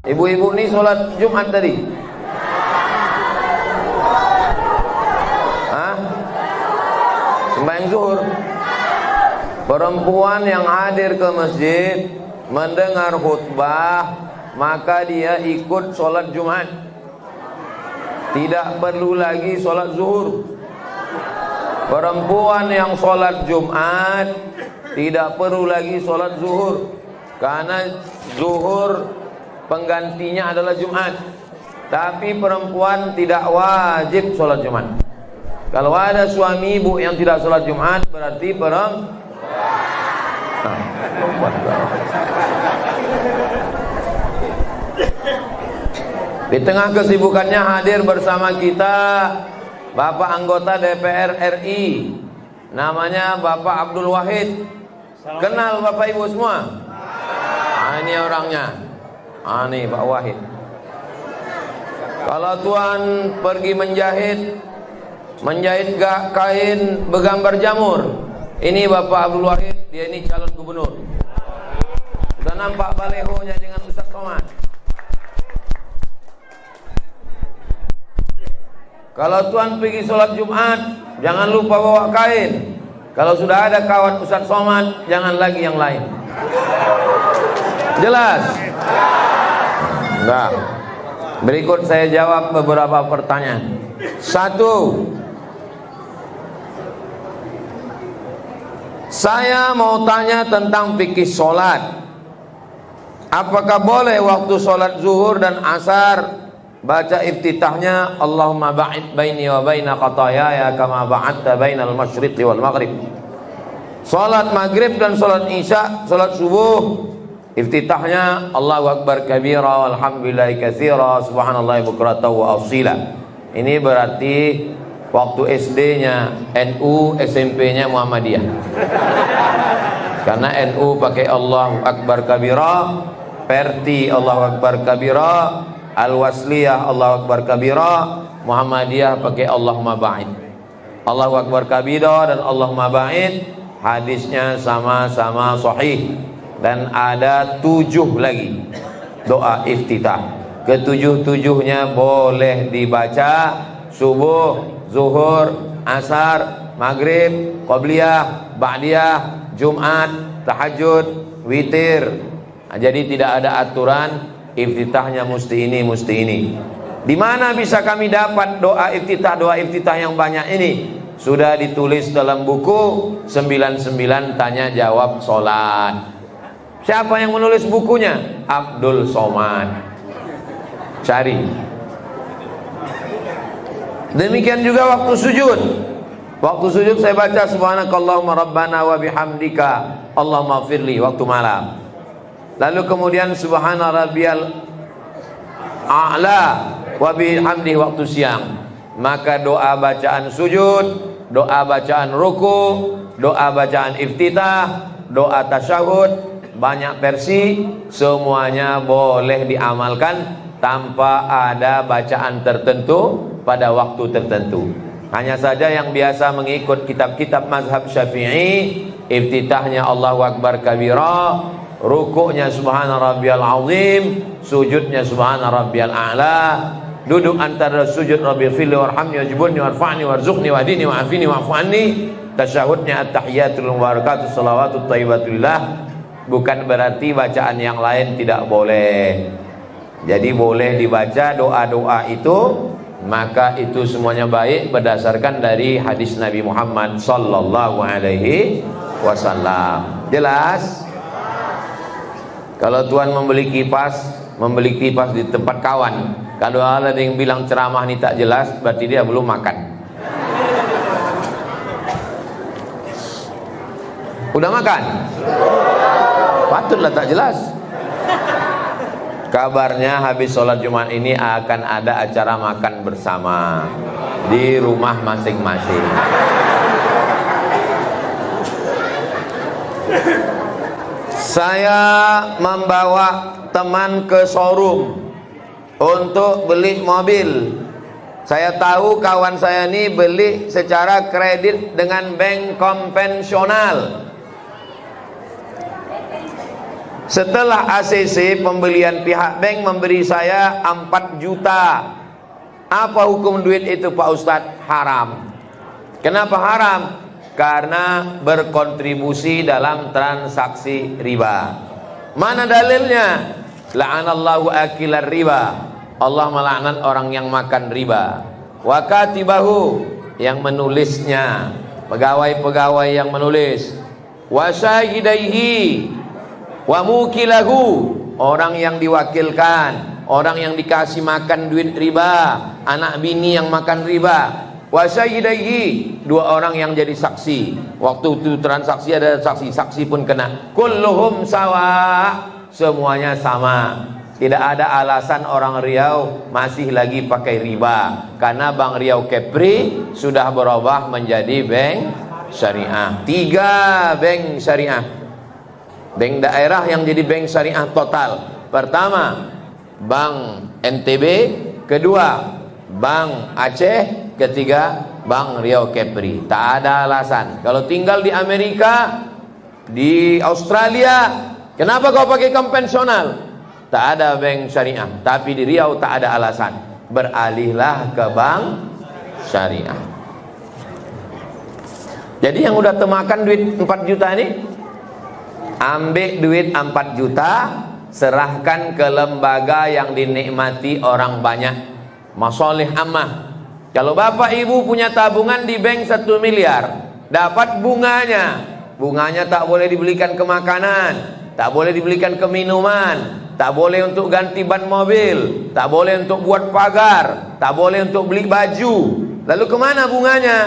Ibu-ibu nih sholat Jumat tadi? Hah? Sembahyang zuhur. Perempuan yang hadir ke masjid mendengar khutbah, maka dia ikut sholat Jumat. Tidak perlu lagi sholat zuhur. Perempuan yang sholat Jumat tidak perlu lagi sholat zuhur, karena zuhur penggantinya adalah Jumat. Tapi perempuan tidak wajib sholat Jumat. Kalau ada suami ibu yang tidak sholat Jumat, berarti perempuan. Di tengah kesibukannya hadir bersama kita Bapak anggota DPR RI, namanya Bapak Abdul Wahid. Kenal Bapak Ibu semua? Ini orangnya. Ini Pak Wahid. Kalau Tuan pergi menjahit kain bergambar jamur, ini Bapak Abdul Wahid, dia ini calon gubernur. Sudah nampak balehonya dengan Ustaz Somad. Kalau Tuan pergi sholat Jumat, jangan lupa bawa kain. Kalau sudah ada kawan Ustaz Somad, jangan lagi yang lain. Jelas? Enggak. Berikut saya jawab beberapa pertanyaan. 1. Saya mau tanya tentang fikih sholat. Apakah boleh waktu sholat zuhur dan asar baca iftitahnya Allahumma ba'id baini wa baina khataayaya kama ba'adta bainal masyriqi wal maghrib? Salat maghrib dan salat isya, salat subuh, iftitahnya Allahu akbar kabira walhamdulillahi katsira subhanallahi bukratan wa asila. Ini berarti waktu SD-nya NU, SMP-nya Muhammadiyah. Karena NU pakai Allahu akbar kabira, Perti Allahu akbar kabira, Al-Wasliyah Allahu akbar kabira, Muhammadiyah pakai Allahumma ba'id. Allahu akbar kabira dan Allahumma ba'id hadisnya sama-sama sahih, dan ada 7 lagi doa iftitah. Ketujuh-tujuhnya boleh dibaca subuh, zuhur, asar, maghrib, qabliyah, ba'diyah, Jumat, tahajud, witir. Jadi tidak ada aturan iftitahnya mesti ini, mesti ini. Di mana bisa kami dapat doa iftitah yang banyak ini? Sudah ditulis dalam buku 99 tanya jawab sholat. Siapa yang menulis bukunya? Abdul Somad. Cari. Demikian juga waktu sujud. Waktu sujud saya baca subhanakallahumma rabbana wa bihamdika Allahumma firli waktu malam. Lalu kemudian subhana rabbiyal a'la wa bihamdi waktu siang. Maka doa bacaan sujud, doa bacaan ruku, doa bacaan iftitah, doa tasyahud, banyak versi, semuanya boleh diamalkan tanpa ada bacaan tertentu pada waktu tertentu. Hanya saja yang biasa mengikut kitab-kitab mazhab Syafi'i, iftitahnya Allahu akbar kabira, rukuknya subhana rabbiyal azim, sujudnya subhana rabbiyal a'la, duduk antara sujud rabbil fili warhamni wajibunni warfa'ni warzuqni wahdini wa'afini wa'fu anni, tasyahudnya at-tahiyatul mubarakatuh salawatut thayyibatulillah. Bukan berarti bacaan yang lain tidak boleh. Jadi boleh dibaca doa-doa itu, maka itu semuanya baik berdasarkan dari hadis Nabi Muhammad sallallahu alaihi wasallam. Jelas? Kalau Tuan membeli kipas di tempat kawan, kalau ada yang bilang ceramah ini tak jelas, berarti dia belum makan. Udah makan? Patutlah tak jelas. Kabarnya habis sholat Jumat ini akan ada acara makan bersama di rumah masing-masing. Saya membawa teman ke showroom untuk beli mobil. Saya tahu kawan saya ini beli secara kredit dengan bank konvensional. Setelah ACC, pembelian pihak bank memberi saya 4 juta. Apa hukum duit itu Pak Ustadz? Haram. Kenapa haram? Karena berkontribusi dalam transaksi riba. Mana dalilnya? La'anallahu akilar riba. Allah melaknat orang yang makan riba. Wa katibahu, yang menulisnya, pegawai-pegawai yang menulis. Wa syahidaihi, wa mukilahu, orang yang diwakilkan, orang yang dikasih makan duit riba, anak bini yang makan riba. Wa syahidaihi, 2 orang yang jadi saksi. Waktu itu transaksi ada saksi, saksi pun kena. Kulluhum sawa, semuanya sama. Tidak ada alasan orang Riau masih lagi pakai riba, karena Bank Riau Kepri sudah berubah menjadi bank syariah. 3 bank syariah, bank daerah yang jadi bank syariah total. Pertama Bank NTB, kedua Bank Aceh, ketiga Bank Riau Kepri. Tak ada alasan. Kalau tinggal di Amerika, di Australia, kenapa kau pakai konvensional? Tak ada bank syariah. Tapi di Riau tak ada alasan. Beralihlah ke bank syariah. Jadi yang udah temakan duit 4 juta ini, ambil duit 4 juta, serahkan ke lembaga yang dinikmati orang banyak, masolih ammah. Kalau bapak ibu punya tabungan di bank 1 miliar, dapat bunganya. Bunganya tak boleh dibelikan ke makanan, tak boleh dibelikan ke minuman, tak boleh untuk ganti ban mobil, tak boleh untuk buat pagar, tak boleh untuk beli baju. Lalu kemana bunganya?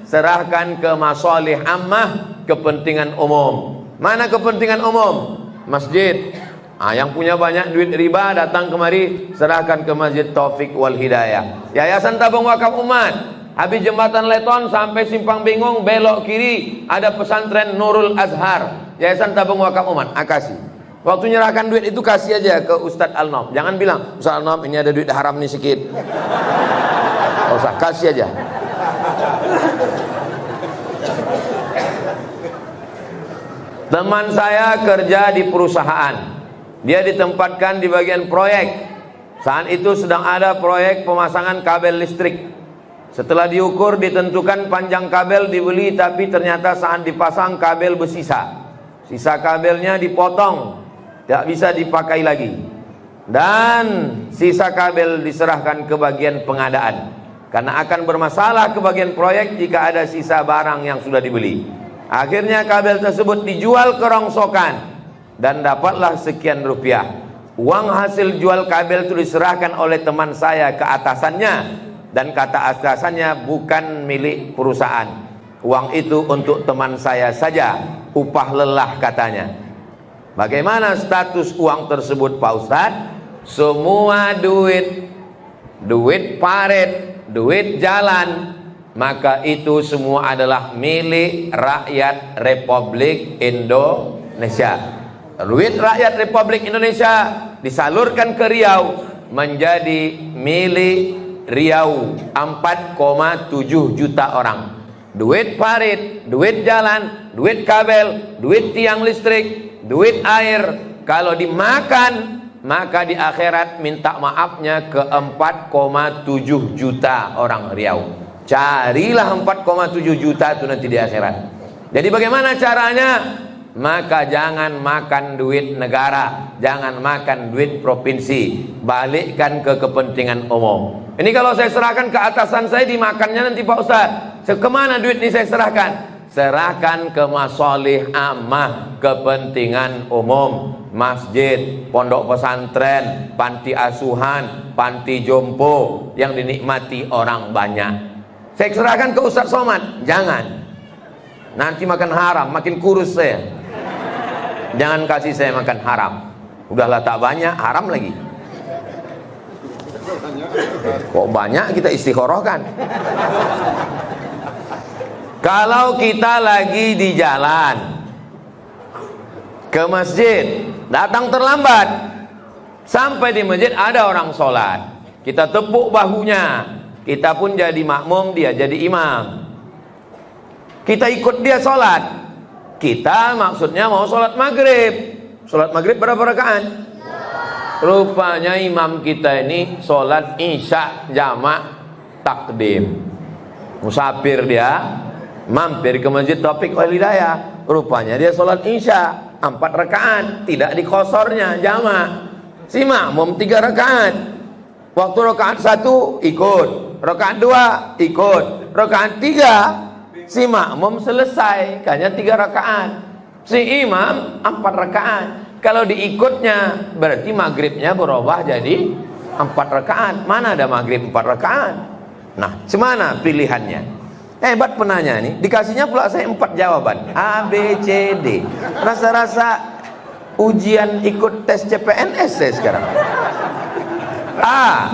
Serahkan ke masolih ammah, kepentingan umum. Mana kepentingan umum? Masjid. Yang punya banyak duit riba datang kemari, serahkan ke Masjid Taufik wal Hidayah. Yayasan Tabung Wakaf Umat, habis jembatan Leton sampai Simpang Bingung, belok kiri ada pesantren Nurul Azhar, Yayasan Tabung Wakaf Umat. Kasih. Waktu nyerahkan duit itu kasih aja ke Ustadz Al-Nom. Jangan bilang, Ustadz Al-Nom ini ada duit haram nih sedikit. Gak usah, kasih aja. Teman saya kerja di perusahaan, dia ditempatkan di bagian proyek. Saat itu sedang ada proyek pemasangan kabel listrik. Setelah diukur, ditentukan panjang kabel dibeli, tapi ternyata saat dipasang kabel bersisa. Sisa kabelnya dipotong, tidak bisa dipakai lagi. Dan sisa kabel diserahkan ke bagian pengadaan, karena akan bermasalah ke bagian proyek jika ada sisa barang yang sudah dibeli. Akhirnya kabel tersebut dijual ke rongsokan dan dapatlah sekian rupiah. Uang hasil jual kabel itu diserahkan oleh teman saya ke atasannya, dan kata atasannya bukan milik perusahaan. Uang itu untuk teman saya saja, upah lelah katanya. Bagaimana status uang tersebut Pak Ustadz? Semua duit paret, duit jalan, maka itu semua adalah milik rakyat Republik Indonesia. Duit rakyat Republik Indonesia disalurkan ke Riau menjadi milik Riau 4,7 juta orang. Duit parit, duit jalan, duit kabel, duit tiang listrik, duit air, kalau dimakan maka di akhirat minta maafnya ke 4,7 juta orang Riau. Carilah 4,7 juta itu nanti di akhirat. Jadi bagaimana caranya? Maka jangan makan duit negara, jangan makan duit provinsi, balikkan ke kepentingan umum. Ini kalau saya serahkan ke atasan saya, dimakannya nanti Pak Ustadz. Kemana duit ini saya serahkan? Serahkan ke masolih ammah, kepentingan umum. Masjid, pondok pesantren, panti asuhan, panti jompo yang dinikmati orang banyak. Saya serahkan ke Ustadz Somad, jangan. Nanti makan haram, makin kurus saya. Jangan kasih saya makan haram. Udahlah tak banyak, haram lagi. Kok banyak kita istikharahkan. Kalau kita lagi di jalan ke masjid, datang terlambat, sampai di masjid ada orang sholat, kita tepuk bahunya, kita pun jadi makmum, dia jadi imam, kita ikut dia sholat. Kita maksudnya mau sholat maghrib, Sholat maghrib berapa rakaat? Rupanya imam kita ini sholat isya jamak takdim. Musafir dia, mampir ke Masjid Taufik Wal Hidayah. Rupanya dia sholat isya 4 rakaat, tidak dikosornya jamak. Si makmum 3 rakaat. Waktu rakaat 1 ikut, rakaat 2 ikut, rakaat 3 si makmum selesai, hanya 3 rakaat. Si imam 4 rakaat. Kalau diikutnya berarti maghribnya berubah jadi 4 rakaat. Mana ada maghrib 4 rakaat? Nah, semana pilihannya? Hebat penanya nih, dikasihnya pula saya 4 jawaban A, B, C, D. Rasa-rasa ujian ikut tes CPNS saya sekarang. A,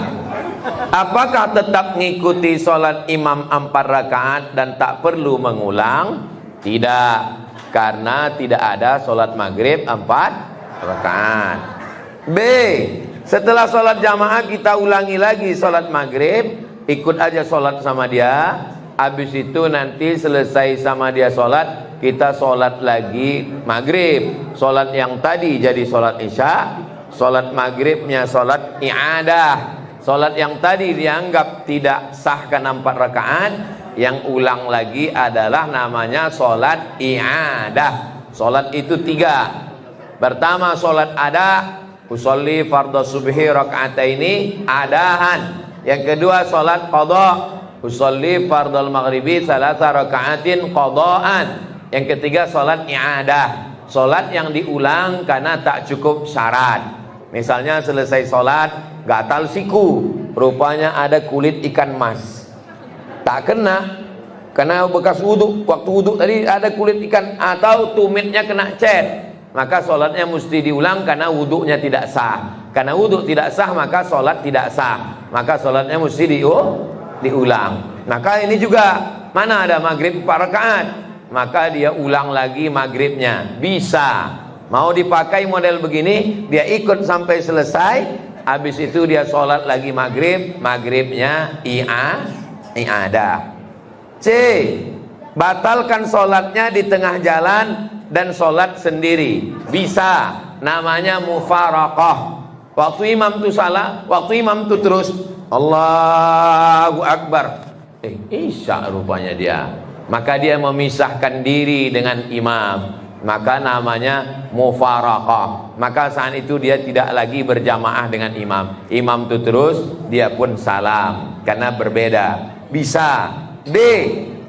apakah tetap mengikuti sholat imam 4 rakaat dan tak perlu mengulang? Tidak, karena tidak ada sholat maghrib 4 rakaat. B, setelah sholat jamaah kita ulangi lagi sholat maghrib, ikut aja sholat sama dia. Habis itu nanti selesai sama dia sholat, kita sholat lagi maghrib. Sholat yang tadi jadi sholat isya, sholat maghribnya sholat i'adah. Sholat yang tadi dianggap tidak sah karena 4 rakaat, yang ulang lagi adalah namanya sholat i'adah. Sholat itu 3. Pertama sholat ada, usolli fardhu subhi raka'ataini adahan. Yang kedua sholat qadha, usolli fardhul maghribi salasa raka'atin qadhaan. Yang ketiga sholat i'adah, sholat yang diulang karena tak cukup syarat. Misalnya selesai sholat gatal siku, rupanya ada kulit ikan mas, tak kena karena bekas wudhu. Waktu wudhu tadi ada kulit ikan, atau tumitnya kena cat, maka sholatnya mesti diulang karena wudhunya tidak sah. Karena wudhu tidak sah maka sholat tidak sah, maka sholatnya mesti diulang. Maka ini juga, mana ada maghrib 4 rakaat, maka dia ulang lagi maghribnya. Bisa, mau dipakai model begini, dia ikut sampai selesai, habis itu dia sholat lagi maghrib, maghribnya i'adah. C, batalkan sholatnya di tengah jalan dan sholat sendiri. Bisa, namanya mufaraqah. Waktu imam tu salah, waktu imam tu terus Allahu Akbar, isya rupanya dia, maka dia memisahkan diri dengan imam, maka namanya mufaraqah. Maka saat itu dia tidak lagi berjamaah dengan imam. Imam tu terus, dia pun salam, karena berbeda. Bisa. D,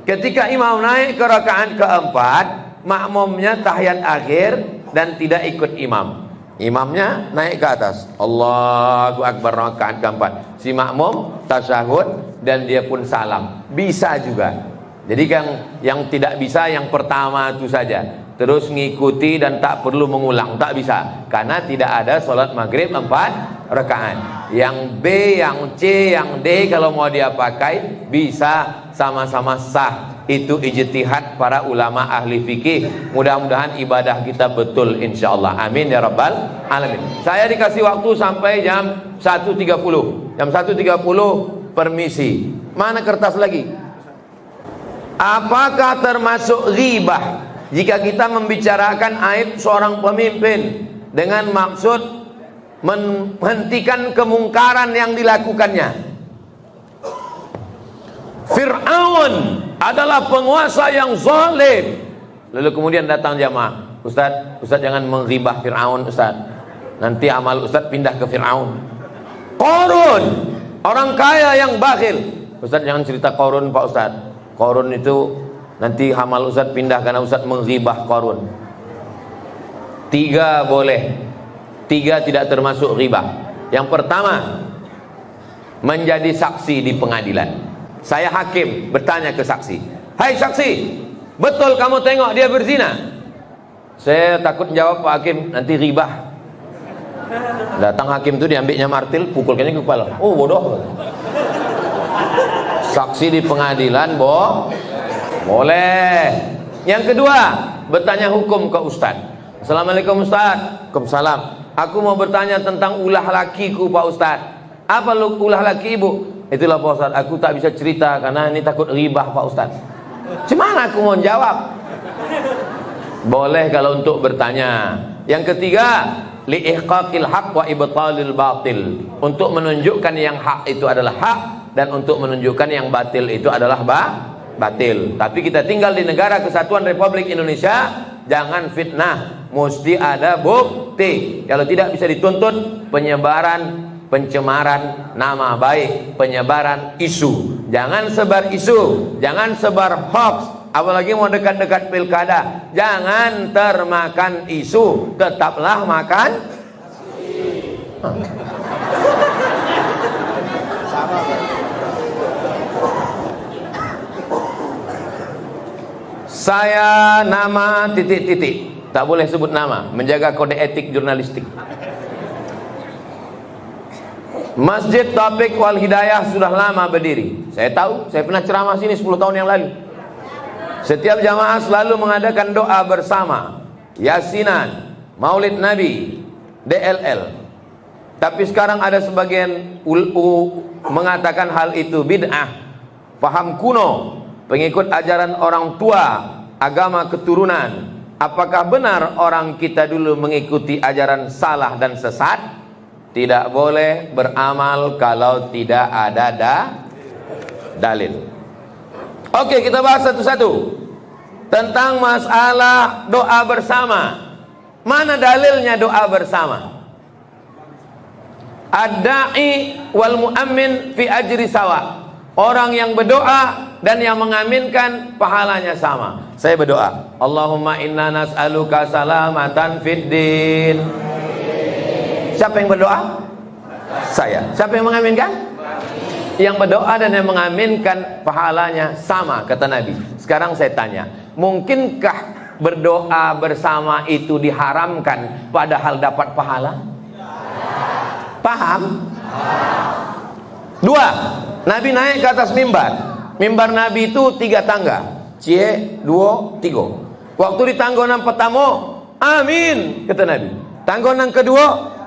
ketika imam naik ke rakaat keempat, makmumnya tahiyat akhir dan tidak ikut imam. Imamnya naik ke atas, Allahu Akbar rakaat keempat, si makmum tasyahud dan dia pun salam. Bisa juga. Jadi yang tidak bisa yang pertama itu saja, terus ngikuti dan tak perlu mengulang, tak bisa, karena tidak ada sholat maghrib 4 rakaat. Yang B, yang C, yang D kalau mau dia pakai bisa, sama-sama sah. Itu ijtihad para ulama ahli fikih. Mudah-mudahan ibadah kita betul insyaallah. Amin ya rabbal alamin. Saya dikasih waktu sampai jam 1.30. Jam 1.30 permisi. Mana kertas lagi? Apakah termasuk ghibah jika kita membicarakan aib seorang pemimpin dengan maksud menghentikan kemungkaran yang dilakukannya? Fir'aun adalah penguasa yang zalim. Lalu kemudian datang jamaah, Ustaz jangan menghibah Fir'aun Ustaz, nanti amal Ustaz pindah ke Fir'aun. Qarun, orang kaya yang bakhil, Ustaz jangan cerita Qarun Pak Ustaz, Qarun itu nanti amal Ustaz pindah karena Ustaz menghibah Qarun. 3 boleh, 3 tidak termasuk ghibah. Yang pertama, menjadi saksi di pengadilan. Saya hakim bertanya ke saksi, hai saksi, betul kamu tengok dia berzina? Saya takut jawab Pak Hakim, nanti ribah. Datang hakim itu diambilnya martil, pukulkannya ke kepala. Oh bodoh. Saksi di pengadilan boleh. Yang kedua, bertanya hukum ke Ustaz. Assalamualaikum Ustaz. Waalaikumsalam. Aku mau bertanya tentang ulah lakiku Pak Ustaz. Apa ulah laki ibu? Itulah Pak Ustaz, aku tak bisa cerita karena ini takut ribah Pak Ustaz. Gimana aku mau jawab? Boleh kalau untuk bertanya, Yang ketiga, liihqaqil haq wa ibtalil batil, untuk menunjukkan yang hak itu adalah hak dan untuk menunjukkan yang batil itu adalah batil. Tapi kita tinggal di negara kesatuan Republik Indonesia, jangan fitnah, mesti ada bukti. Kalau tidak bisa dituntut penyebaran pencemaran nama baik, penyebaran isu. Jangan sebar isu, jangan sebar hoax. Apalagi mau dekat-dekat pilkada, jangan termakan isu, tetaplah makan. Saya nama titik-titik, tak boleh sebut nama, menjaga kode etik jurnalistik. Masjid Taufik Wal Hidayah sudah lama berdiri. Saya tahu, saya pernah ceramah sini 10 tahun yang lalu. Setiap jamaah selalu mengadakan doa bersama, yasinan, maulid Nabi, DLL. Tapi sekarang ada sebagian mengatakan hal itu bid'ah, paham kuno, pengikut ajaran orang tua, agama keturunan. Apakah benar orang kita dulu mengikuti ajaran salah dan sesat? Tidak boleh beramal kalau tidak ada dalil. Oke, kita bahas satu-satu tentang masalah doa bersama. Mana dalilnya doa bersama? Ad-da'i wal mu'ammin fi ajri sawa. Orang yang berdoa dan yang mengaminkan pahalanya sama. Saya berdoa, Allahumma inna nas'aluka salamatan fid din. Siapa yang berdoa? Saya. Siapa yang mengaminkan? Yang berdoa dan yang mengaminkan pahalanya sama, kata Nabi. Sekarang saya tanya, mungkinkah berdoa bersama itu diharamkan padahal dapat pahala? Paham? Dua, Nabi naik ke atas mimbar. Mimbar Nabi itu 3 tangga. Cie, 2, 3. Waktu di tanggonan pertama, amin, kata Nabi. Tanggonan kedua,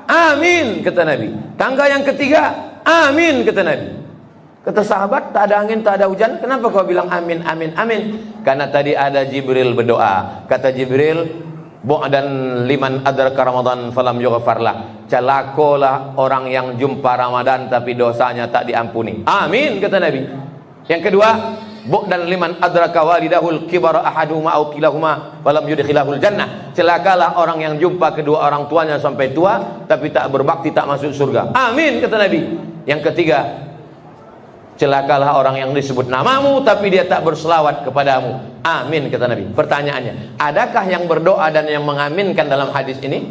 amin, kata Nabi. Tangga yang ketiga, amin, kata Nabi. Kata sahabat, tak ada angin, tak ada hujan, kenapa kau bilang amin, amin, amin? Karena tadi ada Jibril berdoa. Kata Jibril, bu'dan liman adraka Ramadan falam yughfarlah. Celakolah orang yang jumpa Ramadan tapi dosanya tak diampuni. Amin, kata Nabi. Yang kedua, bu'dan liman adraka walidahul kibara ahaduhuma aw kilahuma falam yudkhilahul jannah. Celakalah orang yang jumpa kedua orang tuanya sampai tua tapi tak berbakti, tak masuk surga. Amin, kata Nabi. Yang ketiga, celakalah orang yang disebut namamu tapi dia tak berselawat kepadamu. Amin, kata Nabi. Pertanyaannya, adakah yang berdoa dan yang mengaminkan dalam hadis ini?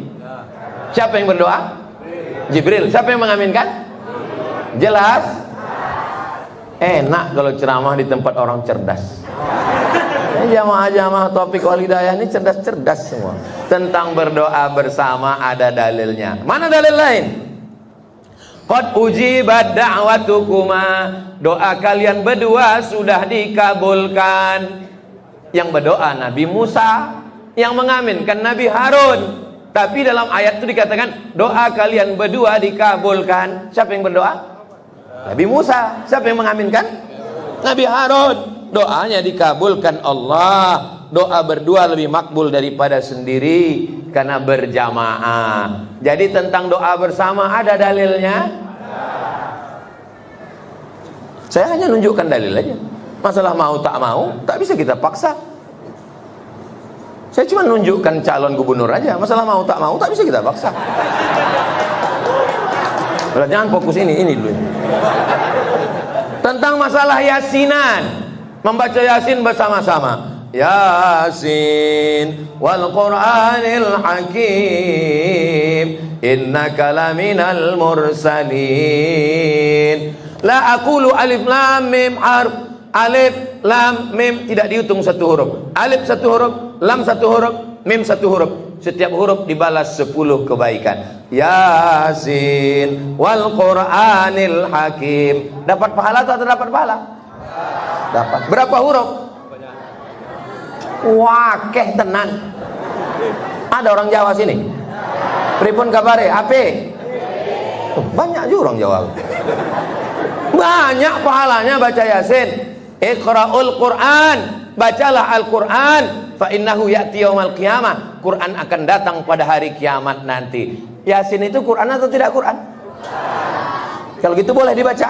Siapa yang berdoa? Jibril. Siapa yang mengaminkan? Jelas? Enak kalau ceramah di tempat orang cerdas. Jamaah-jamaah Taufik Wal Hidayah ini cerdas-cerdas semua. Tentang berdoa bersama ada dalilnya. Mana dalil lain? Qad ujibat da'watukuma, doa kalian berdua sudah dikabulkan. Yang berdoa Nabi Musa, yang mengaminkan Nabi Harun. Tapi dalam ayat itu dikatakan doa kalian berdua dikabulkan. Siapa yang berdoa? Nabi Musa. Siapa yang mengaminkan? Nabi Harun. Doanya dikabulkan Allah. Doa berdua lebih makbul daripada sendiri karena berjamaah. Jadi tentang doa bersama ada dalilnya. Saya hanya nunjukkan dalil aja. Masalah mau tak mau tak bisa kita paksa. Saya cuma nunjukkan calon gubernur aja. Masalah mau tak bisa kita paksa. Jangan fokus ini dulu. Tentang masalah yasinan, membaca yasin bersama-sama. Yasin wal Qur'anil Hakim innaka laminal mursalin. La aqulu alif lam mim harf. Alif lam mim tidak dihitung satu huruf. Alif satu huruf, lam satu huruf, mim satu huruf. Setiap huruf dibalas 10 kebaikan. Yasin wal Qur'anil Hakim. Dapat pahala atau tidak dapat pahala? Dapat. Berapa huruf? Wakeh tenan. Ada orang Jawa sini? Pripun kabare? Ape? Banyak juga orang Jawa. Banyak pahalanya baca Yasin. Iqra'ul Qur'an bacalah Al-Quran, fa innahu ya'ti yaumal qiyamah, Quran akan datang pada hari kiamat nanti. Yasin itu Quran atau tidak Quran? Kalau gitu boleh dibaca?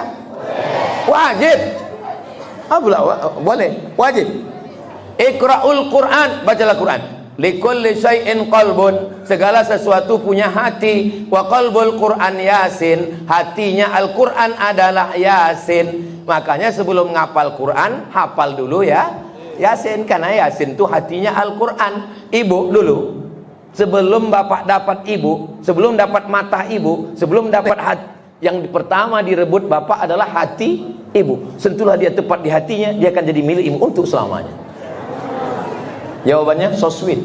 Wajib. Boleh, wajib. Iqra'ul Quran, bacalah Quran. Likulli syai'in qalbun, segala sesuatu punya hati. Wa qalbul Quran Yasin, hatinya Al-Quran adalah Yasin. Makanya sebelum ngapal Quran, hafal dulu ya Yasin, karena Yasin itu hatinya Al-Quran. Ibu dulu, sebelum bapak dapat ibu, sebelum dapat mata ibu, sebelum dapat hati, yang pertama direbut bapak adalah hati ibu. Sentuhlah dia tepat di hatinya, dia akan jadi milik ibu untuk selamanya. Jawabannya so sweet.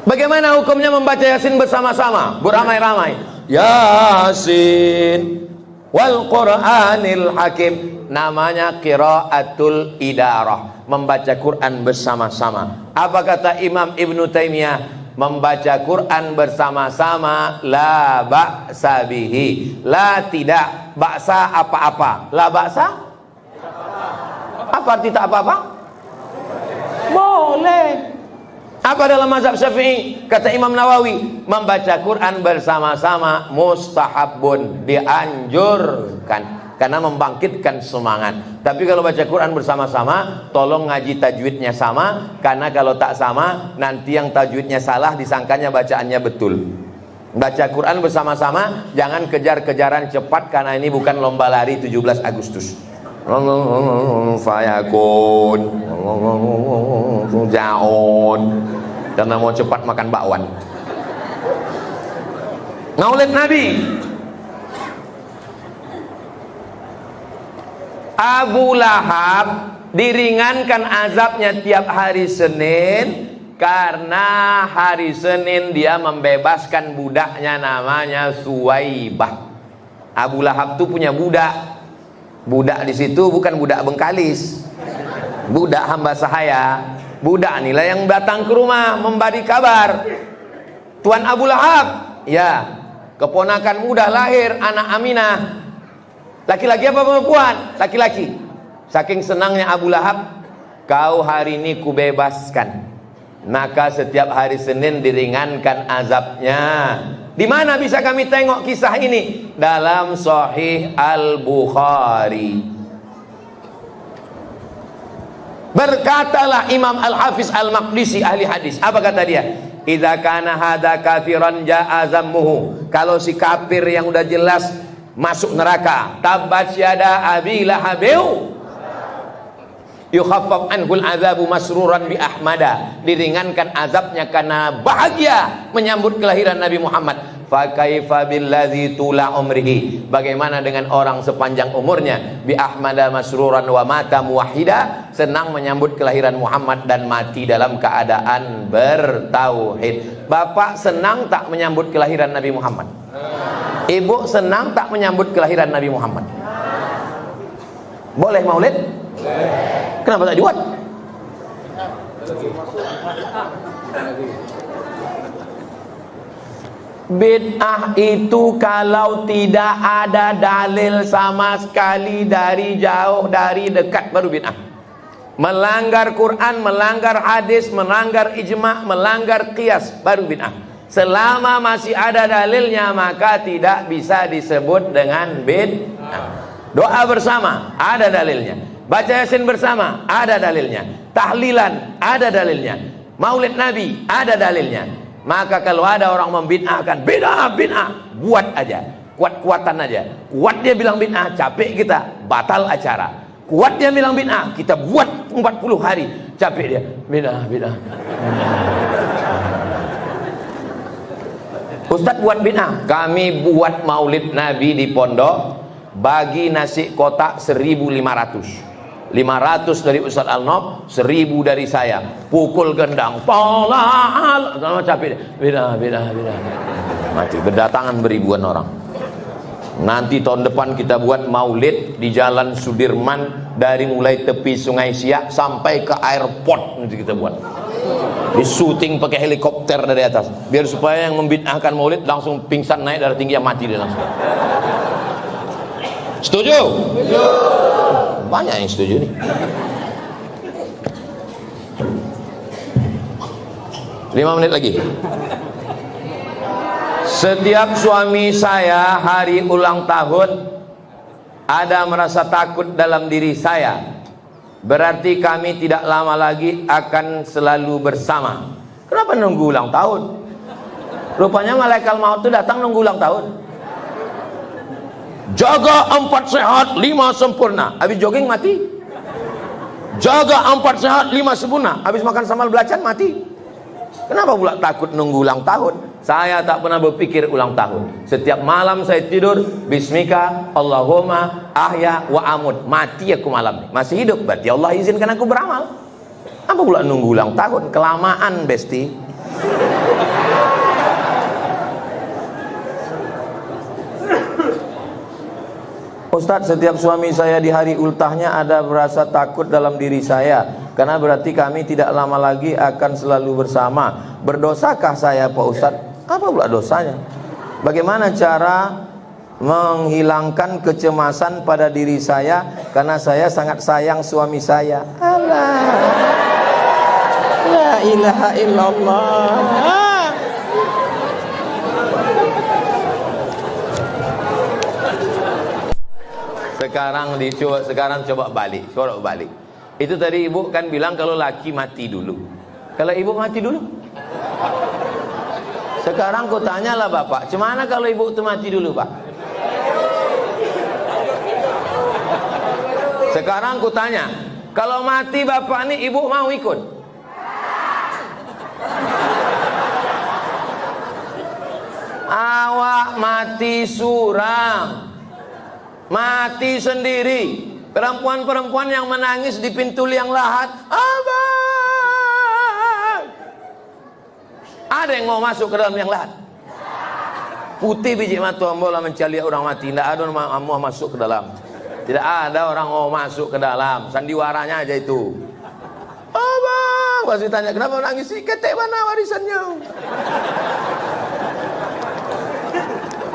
Bagaimana hukumnya membaca Yasin bersama-sama, beramai-ramai? Yasin wal Qur'anil Hakim, namanya qiraatul idarah, membaca Quran bersama-sama. Apa kata Imam Ibnu Taimiyah? Membaca Quran bersama-sama la ba'sa bihi, la tidak ba'sa apa-apa, la ba'sa apa arti tak apa-apa? Boleh. Apa dalam mazhab Syafi'i? Kata Imam Nawawi, membaca Quran bersama-sama mustahabun, dianjurkan karena membangkitkan semangat. Tapi kalau baca Quran bersama-sama, tolong ngaji tajwidnya sama, karena kalau tak sama, nanti yang tajwidnya salah disangkanya bacaannya betul. Baca Quran bersama-sama, jangan kejar-kejaran cepat, karena ini bukan lomba lari 17 Agustus. Fayakun jaon, karena mau cepat makan bakwan. Maulid Nabi. Abu Lahab diringankan azabnya tiap hari Senin, karena hari Senin dia membebaskan budaknya namanya Suwaibah. Abu Lahab tuh punya budak. Budak di situ bukan budak Bengkalis, budak hamba sahaya. Budak inilah yang datang ke rumah memberi kabar, Tuan Abu Lahab, ya, keponakan muda lahir anak Aminah. Laki-laki apa perempuan? Laki-laki. Saking senangnya Abu Lahab, kau hari ini kubebaskan. Maka setiap hari Senin diringankan azabnya. Di mana bisa kami tengok kisah ini? Dalam Sahih Al-Bukhari. Berkatalah Imam Al-Hafiz Al-Maqdisi, ahli hadis. Apa kata dia? Idza kana hadza kafiran ja'a zammuhu. Kalau si kafir yang udah jelas masuk neraka, tabbat yada abi lahabiu, yukhaffaf anhul azabu masruran bi ahmada, diringankan azabnya karena bahagia menyambut kelahiran Nabi Muhammad. Fa kaifa billadzi tula umrihi, bagaimana dengan orang sepanjang umurnya bi ahmada masruran wa mata muwahhida, senang menyambut kelahiran Muhammad dan mati dalam keadaan bertauhid. Bapak senang tak menyambut kelahiran Nabi Muhammad? Ibu senang tak menyambut kelahiran Nabi Muhammad? Boleh maulid? Kenapa tak dibuat? Bid'ah itu kalau tidak ada dalil sama sekali, dari jauh dari dekat baru bid'ah. Melanggar Quran, melanggar hadis, melanggar ijma', melanggar qiyas baru bid'ah. Selama masih ada dalilnya maka tidak bisa disebut dengan bid'ah. Doa bersama ada dalilnya, baca Yasin bersama ada dalilnya, tahlilan ada dalilnya, maulid Nabi ada dalilnya. Maka kalau ada orang membid'ahkan, bid'ah, buat aja, kuat-kuatan aja. Kuat dia bilang bid'ah, capek kita, batal acara. Kuat dia bilang bid'ah, kita buat 40 hari, capek dia, bid'ah. Ustadz buat bid'ah, kami buat maulid Nabi di pondok, bagi nasi kotak 1.500. 500 dari Ustadz Al-Nob, 1.000 dari saya. Pukul gendang, tolak, sama capek. Beda. Mati, berdatangan beribuan orang. Nanti tahun depan kita buat maulid di Jalan Sudirman, dari mulai tepi Sungai Siak sampai ke airport. Nanti kita buat di syuting pakai helikopter dari atas, biar supaya yang membid'ahkan maulid langsung pingsan, naik darah tinggi, yang mati dia langsung. Setuju? Banyak yang setuju nih. 5 menit lagi. Setiap suami saya hari ulang tahun ada merasa takut dalam diri saya. Berarti kami tidak lama lagi akan selalu bersama. Kenapa nunggu ulang tahun? Rupanya malaikat maut itu datang nunggu ulang tahun. Jaga 4 sehat 5 sempurna. Habis jogging mati. Jaga 4 sehat 5 sempurna. Habis makan sambal belacan mati. Kenapa pula takut nunggu ulang tahun? Saya tak pernah berpikir ulang tahun. Setiap malam saya tidur, Bismika, Allahumma, ahya wa amut. Mati aku malam ini. Masih hidup, berarti Allah izinkan aku beramal. Apa pula nunggu ulang tahun? Kelamaan, besti. Ustadz, setiap suami saya di hari ultahnya ada berasa takut dalam diri saya, karena berarti kami tidak lama lagi akan selalu bersama. Berdosakah saya Pak Ustadz? Apa pula dosanya? Bagaimana cara menghilangkan kecemasan pada diri saya, karena saya sangat sayang suami saya? Allah, la ilaha illallah. Sekarang coba balik. Itu tadi ibu kan bilang kalau laki mati dulu. Kalau ibu mati dulu. Sekarang ku tanyalah bapak, cemana kalau ibu itu mati dulu pak? Sekarang ku tanya, kalau mati bapak nih ibu mau ikut? Awak mati suram, mati sendiri. Perempuan-perempuan yang menangis di pintu liang lahat, abang. Ada yang mau masuk ke dalam liang lahat? Putih biji mata ambola mencari orang mati. Tidak ada orang mau masuk ke dalam. Tidak ada orang mau masuk ke dalam. Sandiwaranya aja itu. Abang, pasti tanya kenapa menangis sih? Ketek mana warisannya?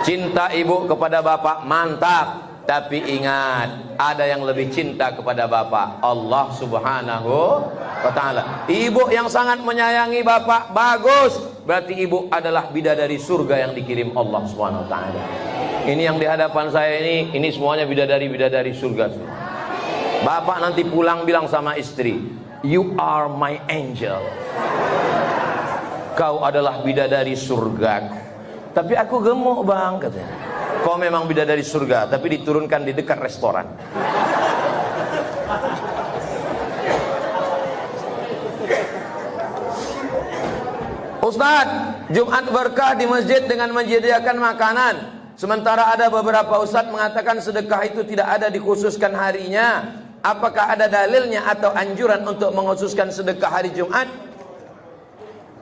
Cinta ibu kepada bapak mantap. Tapi ingat, ada yang lebih cinta kepada bapak, Allah subhanahu wa ta'ala. Ibu yang sangat menyayangi bapak, bagus. Berarti ibu adalah bidadari surga yang dikirim Allah subhanahu wa ta'ala. Ini yang di hadapan saya ini semuanya bidadari surga. Bapak nanti pulang bilang sama istri, you are my angel. Kau adalah bidadari surga. Tapi aku gemuk bang, katanya. Kau memang bidadari surga, tapi diturunkan di dekat restoran. Ustadz, Jumat berkah di masjid dengan menyediakan makanan. Sementara ada beberapa ustadz mengatakan sedekah itu tidak ada dikhususkan harinya. Apakah ada dalilnya atau anjuran untuk mengkhususkan sedekah hari Jumat?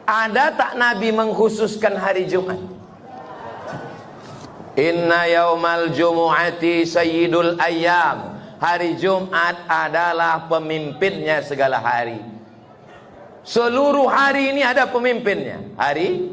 Ada tak Nabi mengkhususkan hari Jumat? Inna yaumal jumu'ati sayyidul ayyam. Hari Jumat adalah pemimpinnya segala hari. Seluruh hari ini ada pemimpinnya. Hari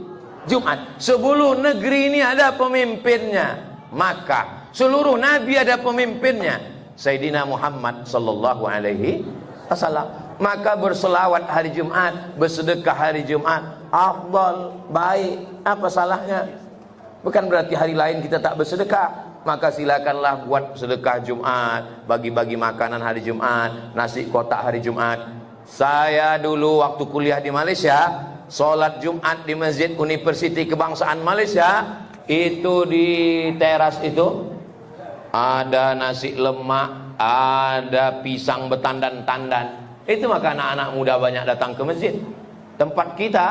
Jumat. Seluruh negeri ini ada pemimpinnya. Maka seluruh nabi ada pemimpinnya, Sayyidina Muhammad sallallahu alaihi wasallam. Maka berselawat hari Jumat, bersedekah hari Jumat afdal, baik. Apa salahnya? Bukan berarti hari lain kita tak bersedekah. Maka silakanlah buat sedekah Jumat, bagi-bagi makanan hari Jumat, nasi kotak hari Jumat. Saya dulu waktu kuliah di Malaysia, sholat Jumat di Masjid Universiti Kebangsaan Malaysia, itu di teras itu ada nasi lemak, ada pisang betandan-tandan. Itu maka anak-anak muda banyak datang ke masjid. Tempat kita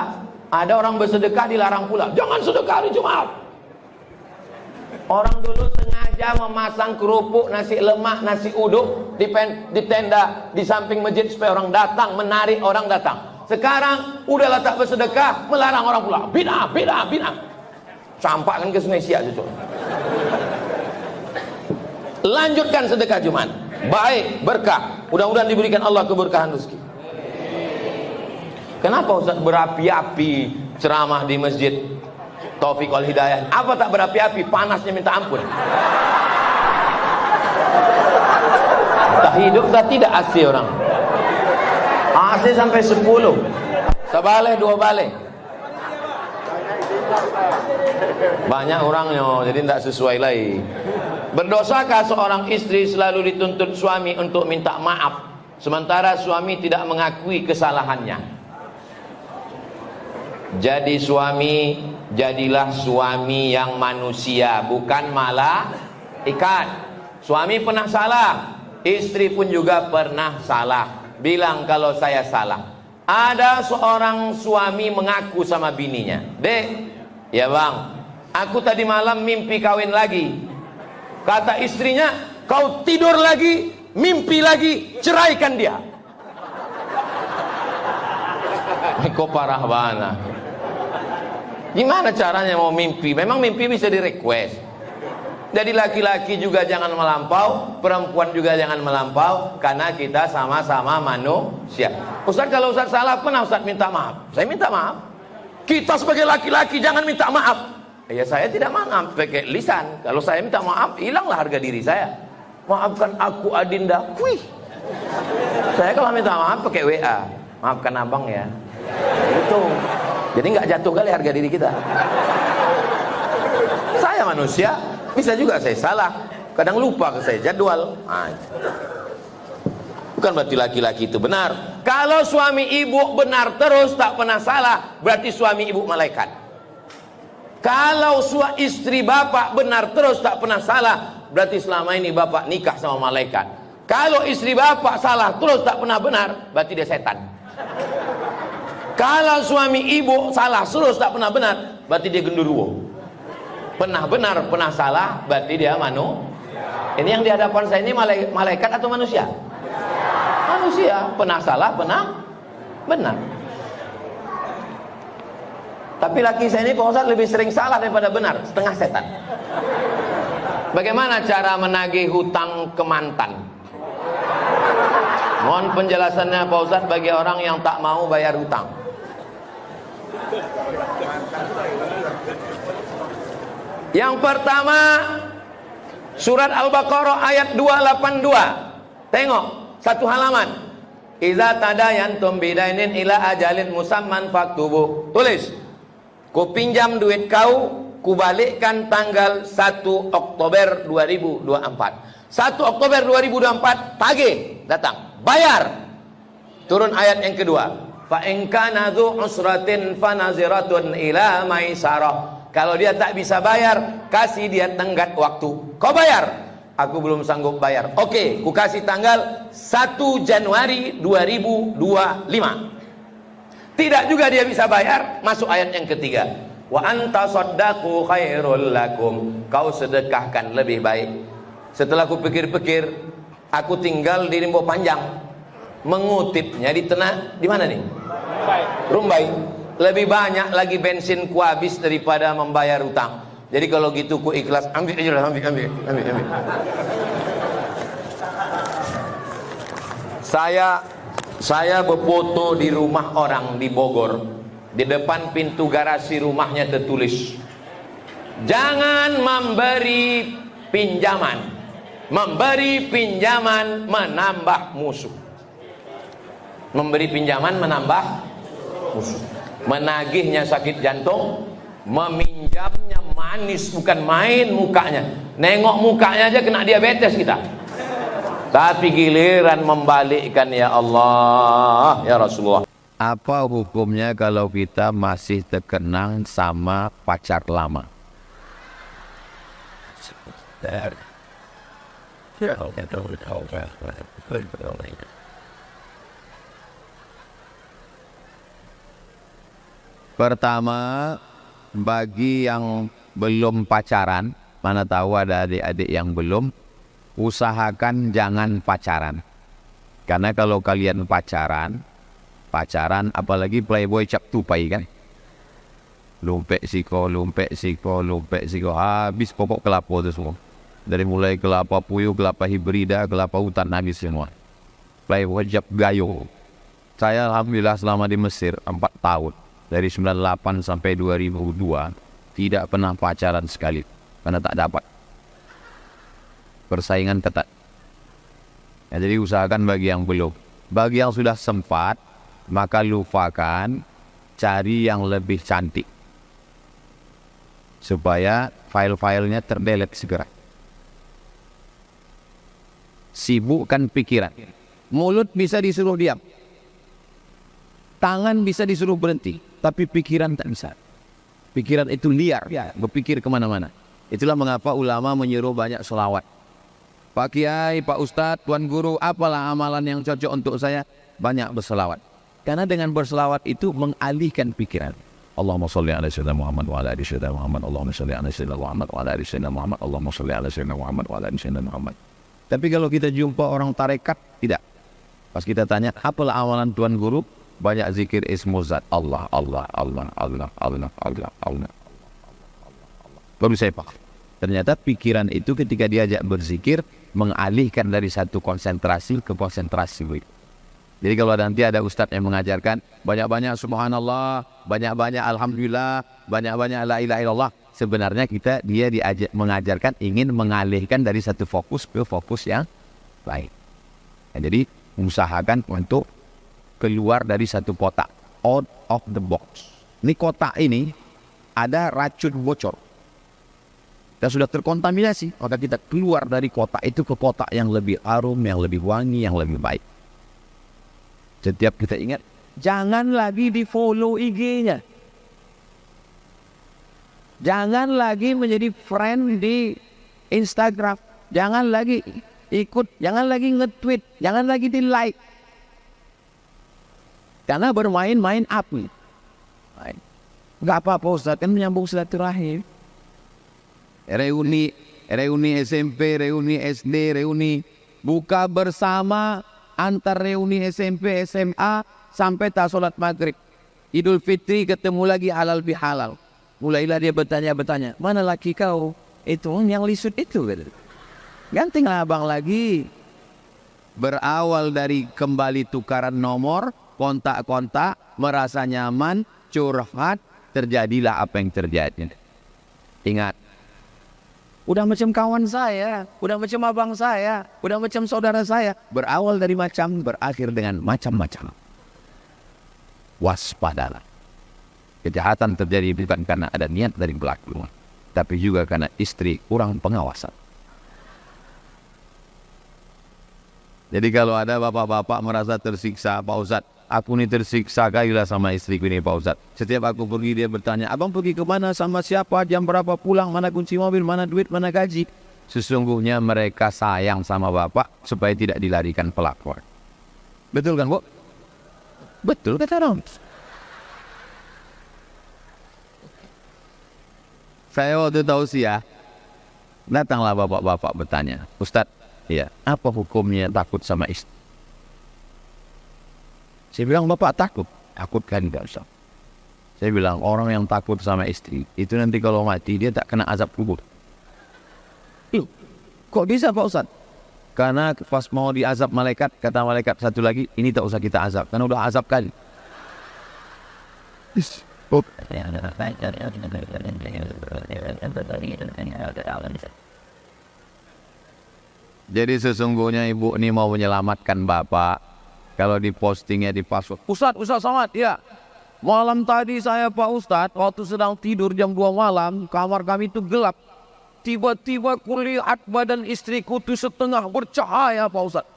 ada orang bersedekah dilarang pula. Jangan sedekah hari Jumat. Orang dulu sengaja memasang kerupuk, nasi lemak, nasi uduk di tenda di samping masjid supaya orang datang, menarik orang datang. Sekarang udahlah tak bersedekah, melarang orang pula. Bid'ah. Campakkan ke Sungai Siak cucu. Lanjutkan sedekah Jumat. Baik, berkah. Mudah-mudahan diberikan Allah keberkahan rezeki. Kenapa Ustaz berapi-api ceramah di masjid Taufik wal Hidayah? Apa tak berapi-api? Panasnya minta ampun. Tak hidup tak tidak AC orang. AC sampai 10. Sebalai 2 balai. Banyak orangnya, jadi tidak sesuai lagi. Berdosakah seorang istri selalu dituntut suami untuk minta maaf, sementara suami tidak mengakui kesalahannya? Jadi jadilah suami yang manusia, bukan malaikat. Suami pernah salah, istri pun juga pernah salah. Bilang kalau saya salah. Ada seorang suami mengaku sama bininya, "Dek, ya bang, aku tadi malam mimpi kawin lagi." Kata istrinya, "Kau tidur lagi, mimpi lagi, ceraikan dia." Kok parah banget. Gimana caranya mau mimpi? Memang mimpi bisa di request. Jadi laki-laki juga jangan melampau, perempuan juga jangan melampau, karena kita sama-sama manusia. Ustaz, kalau Ustaz salah, pernah Ustaz minta maaf? Saya minta maaf. Kita sebagai laki-laki jangan minta maaf. Ya saya tidak maaf pakai lisan. Kalau saya minta maaf, hilanglah harga diri saya. Maafkan aku Adinda. Wih. Saya kalau minta maaf pakai WA. Maafkan abang ya. Itu. Jadi nggak jatuh kali harga diri kita. Saya manusia, bisa juga saya salah. Kadang lupa ke saya jadwal. Bukan berarti laki-laki itu benar. Kalau suami ibu benar terus tak pernah salah, berarti suami ibu malaikat. Kalau istri bapak benar terus tak pernah salah, berarti selama ini bapak nikah sama malaikat. Kalau istri bapak salah terus tak pernah benar, berarti dia setan. Kalau suami ibu salah terus tak pernah benar, berarti dia genderuwo. Pernah benar, pernah salah, berarti dia manusia. Ini yang di hadapan saya ini malaikat atau manusia? Manusia. Pernah salah, pernah benar. Tapi laki saya ini Pak Ustadz lebih sering salah daripada benar, setengah setan. Bagaimana cara menagih hutang ke mantan? Mohon penjelasannya Pak Ustadz bagi orang yang tak mau bayar hutang. Yang pertama, surat Al-Baqarah ayat 282. Tengok, satu halaman. Iza tadayantum bidainin ila ajalin musamman faktubu. Tulis, ku pinjam duit kau, ku balikkan tanggal 1 Oktober 2024. 1 Oktober 2024 tagih, datang, bayar. Turun ayat yang kedua. Fa in kana dzu usratin fanaziratun ila maisarah. Kalau dia tak bisa bayar, kasih dia tenggat waktu. Kau bayar? Aku belum sanggup bayar. Oke, ku kasih tanggal 1 Januari 2025. Tidak juga dia bisa bayar, masuk ayat yang ketiga. Wa anta saddaqu khairul lakum. Kau sedekahkan lebih baik. Setelah ku pikir-pikir, aku tinggal di Rimbo Panjang. Mengutipnya di mana nih? Rumbai. Lebih banyak lagi bensin ku habis daripada membayar utang. Jadi kalau gitu ku ikhlas, ambil aja lah, ambil. Saya berfoto di rumah orang di Bogor. Di depan pintu garasi rumahnya tertulis, jangan memberi pinjaman. Memberi pinjaman menambah musuh. Memberi pinjaman menambah musuh. Menagihnya sakit jantung, meminjamnya manis, bukan main mukanya. Nengok mukanya aja kena diabetes kita. Tapi giliran membalikkan, ya Allah, ya Rasulullah. Apa hukumnya kalau kita masih terkenang sama pacar lama? Pertama, bagi yang belum pacaran, mana tahu ada adik-adik yang belum, usahakan jangan pacaran. Karena kalau kalian pacaran apalagi playboy cap tupai kan, lumpek siko, habis pokok kelapa itu semua. Dari mulai kelapa puyuh, kelapa hibrida, kelapa hutan, habis semua. Playboy cap gayo. Saya alhamdulillah selama di Mesir 4 tahun. Dari 98 sampai 2002 tidak pernah pacaran sekali karena tak dapat. Persaingan ketat. Ya, jadi usahakan bagi yang belum. Bagi yang sudah sempat, maka lupakan, cari yang lebih cantik. supaya file-filenya terdelete segera. Sibukkan pikiran. Mulut bisa disuruh diam, tangan bisa disuruh berhenti, tapi pikiran tak bisa. Pikiran itu liar, berpikir kemana-mana. Itulah mengapa ulama menyuruh banyak selawat. Pak Kiai, Pak Ustadz, Tuan Guru, apalah amalan yang cocok untuk saya? Banyak berselawat. Karena dengan berselawat itu mengalihkan pikiran. Allahumma sholli ala sayyidina Muhammad wa ala ali sayyidina Muhammad. Allahumma sholli ala sayyidina Muhammad wa ala ali sayyidina Muhammad. Allahumma sholli ala sayyidina Muhammad wa ala ali sayyidina Muhammad. Tapi kalau kita jumpa orang tarekat, tidak. Pas kita tanya, apalah amalan Tuan Guru? Banyak zikir ismu zat. Allah, Allah, Allah, Allah, Allah, Allah, Allah. Baru saya paham. Ternyata pikiran itu ketika diajak berzikir, mengalihkan dari satu konsentrasi ke konsentrasi. Jadi kalau nanti ada ustadz yang mengajarkan, banyak-banyak subhanallah, banyak-banyak alhamdulillah, banyak-banyak la ilaha illallah. Sebenarnya dia diajak mengajarkan ingin mengalihkan dari satu fokus ke fokus yang lain. Nah, jadi usahakan untuk keluar dari satu kotak, out of the box. Ini kotak ini ada racun bocor. Kita sudah terkontaminasi, maka kita keluar dari kotak itu ke kotak yang lebih harum, yang lebih wangi, yang lebih baik. Setiap kita ingat, jangan lagi di follow IG-nya. Jangan lagi menjadi friend di Instagram. Jangan lagi ikut, jangan lagi nge-tweet, jangan lagi di like. Karena bermain-main api. Enggak apa-apa Ustaz, kan menyambung silaturahim. Reuni SMP, reuni SD, reuni buka bersama antar reuni SMP, SMA sampai tak sholat maghrib. Idul Fitri ketemu lagi halal bihalal. Mulailah dia bertanya-bertanya, mana laki kau? Itu yang lisut itu. Gantilah abang lagi. Berawal dari kembali tukaran nomor, kontak-kontak, merasa nyaman, curhat, terjadilah apa yang terjadi. Ingat, udah macam kawan saya, udah macam abang saya, udah macam saudara saya. Berawal dari macam, berakhir dengan macam-macam. Waspadalah. Kejahatan terjadi bukan karena ada niat dari pelaku, tapi juga karena istri kurang pengawasan. Jadi kalau ada bapak-bapak merasa tersiksa, Pak Ustadz, aku ini tersiksa kailah sama istriku ini Pak Ustadz. Setiap aku pergi dia bertanya, abang pergi kemana, sama siapa, jam berapa pulang, mana kunci mobil, mana duit, mana gaji. Sesungguhnya mereka sayang sama bapak supaya tidak dilarikan pelaku. Betul kan Bu? Betul kata dong. Saya waktu tausiah, datanglah bapak-bapak bertanya, Ustadz, ya, apa hukumnya takut sama istri? Saya bilang, bapak takut? Takut kan enggak usah. Saya bilang, orang yang takut sama istri, itu nanti kalau mati, dia tak kena azab kubur. Kok bisa Pak Ustadz? Karena pas mau diazab malaikat, kata malaikat satu lagi, ini tak usah kita azab, karena udah azab kali. Jadi sesungguhnya ibu ini mau menyelamatkan bapak. Kalau di postingnya di password, Ustadz Somad, ya, malam tadi saya Pak Ustadz waktu sedang tidur jam 2 malam, kamar kami itu gelap. Tiba-tiba kulihat badan istriku itu setengah bercahaya Pak Ustadz.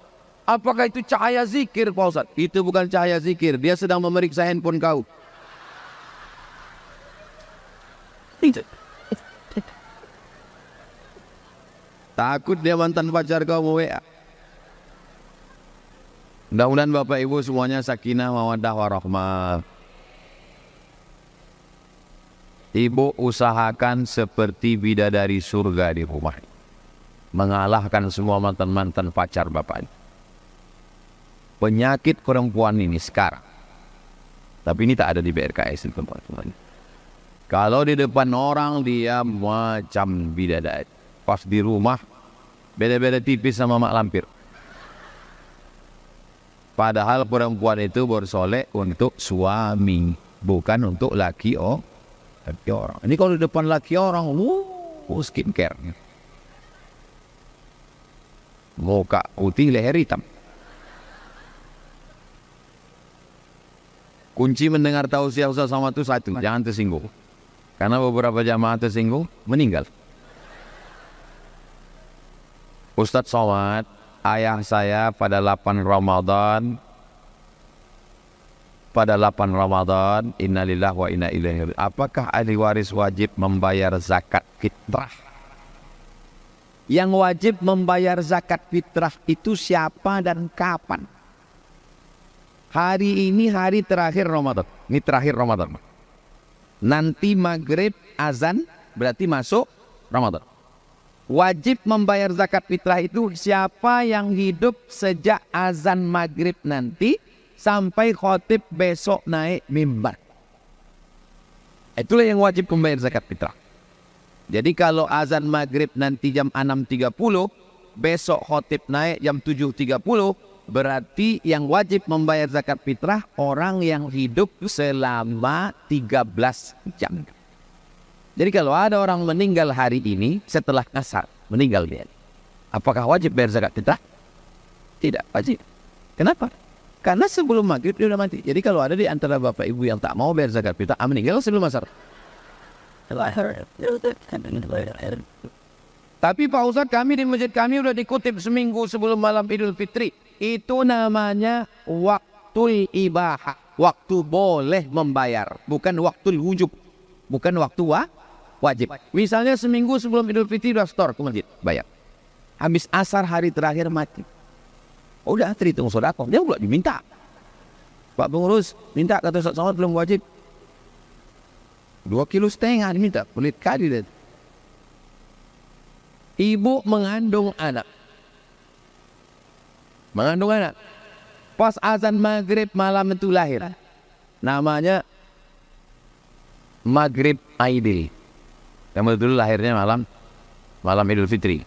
Apakah itu cahaya zikir Pak Ustadz? Itu bukan cahaya zikir, dia sedang memeriksa handphone kau. Takut dia mantan pacar kau mau WA. Mudah-mudahan Bapak Ibu semuanya sakinah mawaddah warahmah. Ibu usahakan seperti bidadari surga di rumah, mengalahkan semua mantan-mantan pacar Bapak. Penyakit perempuan ini sekarang, tapi ini tak ada di BRKS teman-teman. Kalau di depan orang dia macam bidadari, pas di rumah beda-beda tipis sama mak lampir. Padahal perempuan itu bersolek untuk suami, bukan untuk laki orang. Ini kalau di depan laki orang, skincare. Muka putih, leher hitam. Kunci mendengar tausiah Ustaz Somad itu satu, jangan tersinggung. Karena beberapa jamaah tersinggung meninggal. Ustadz Somad, ayah saya pada 8 Ramadan, innalillahi wa inna ilaihi raji'un. Apakah ahli waris wajib membayar zakat fitrah? Yang wajib membayar zakat fitrah itu siapa dan kapan? Hari ini hari terakhir Ramadan. Ini terakhir Ramadan. Nanti maghrib azan berarti masuk Ramadan. Wajib membayar zakat fitrah itu siapa yang hidup sejak azan maghrib nanti sampai khotib besok naik mimbar. Itulah yang wajib membayar zakat fitrah. Jadi kalau azan maghrib nanti jam 6.30, besok khotib naik jam 7.30, berarti yang wajib membayar zakat fitrah orang yang hidup selama 13 jam. Jadi kalau ada orang meninggal hari ini setelah asar, meninggal dia, apakah wajib bayar zakat fitrah? Tidak wajib. Kenapa? Karena sebelum maghrib dia sudah mati. Jadi kalau ada di antara bapak ibu yang tak mau bayar zakat fitrah, meninggal sebelum asar. Tapi Pak Ustadz, kami di masjid kami sudah dikutip seminggu sebelum malam Idul Fitri. Itu namanya waktu ibahah, waktu boleh membayar, bukan waktu wujub, bukan waktu wajib. Misalnya seminggu sebelum Idul Fitri sudah store ke masjid, bayar. Habis asar hari terakhir mati. Udah terhitung sedekah, dia pula diminta. Pak pengurus minta, kata Ustaz Somad belum wajib. 2,5 kilo diminta, pelit kali dia. Ibu mengandung anak. Pas azan maghrib malam itu lahir. Namanya maghrib aidil. Kamu dulu lahirnya malam Idul Fitri.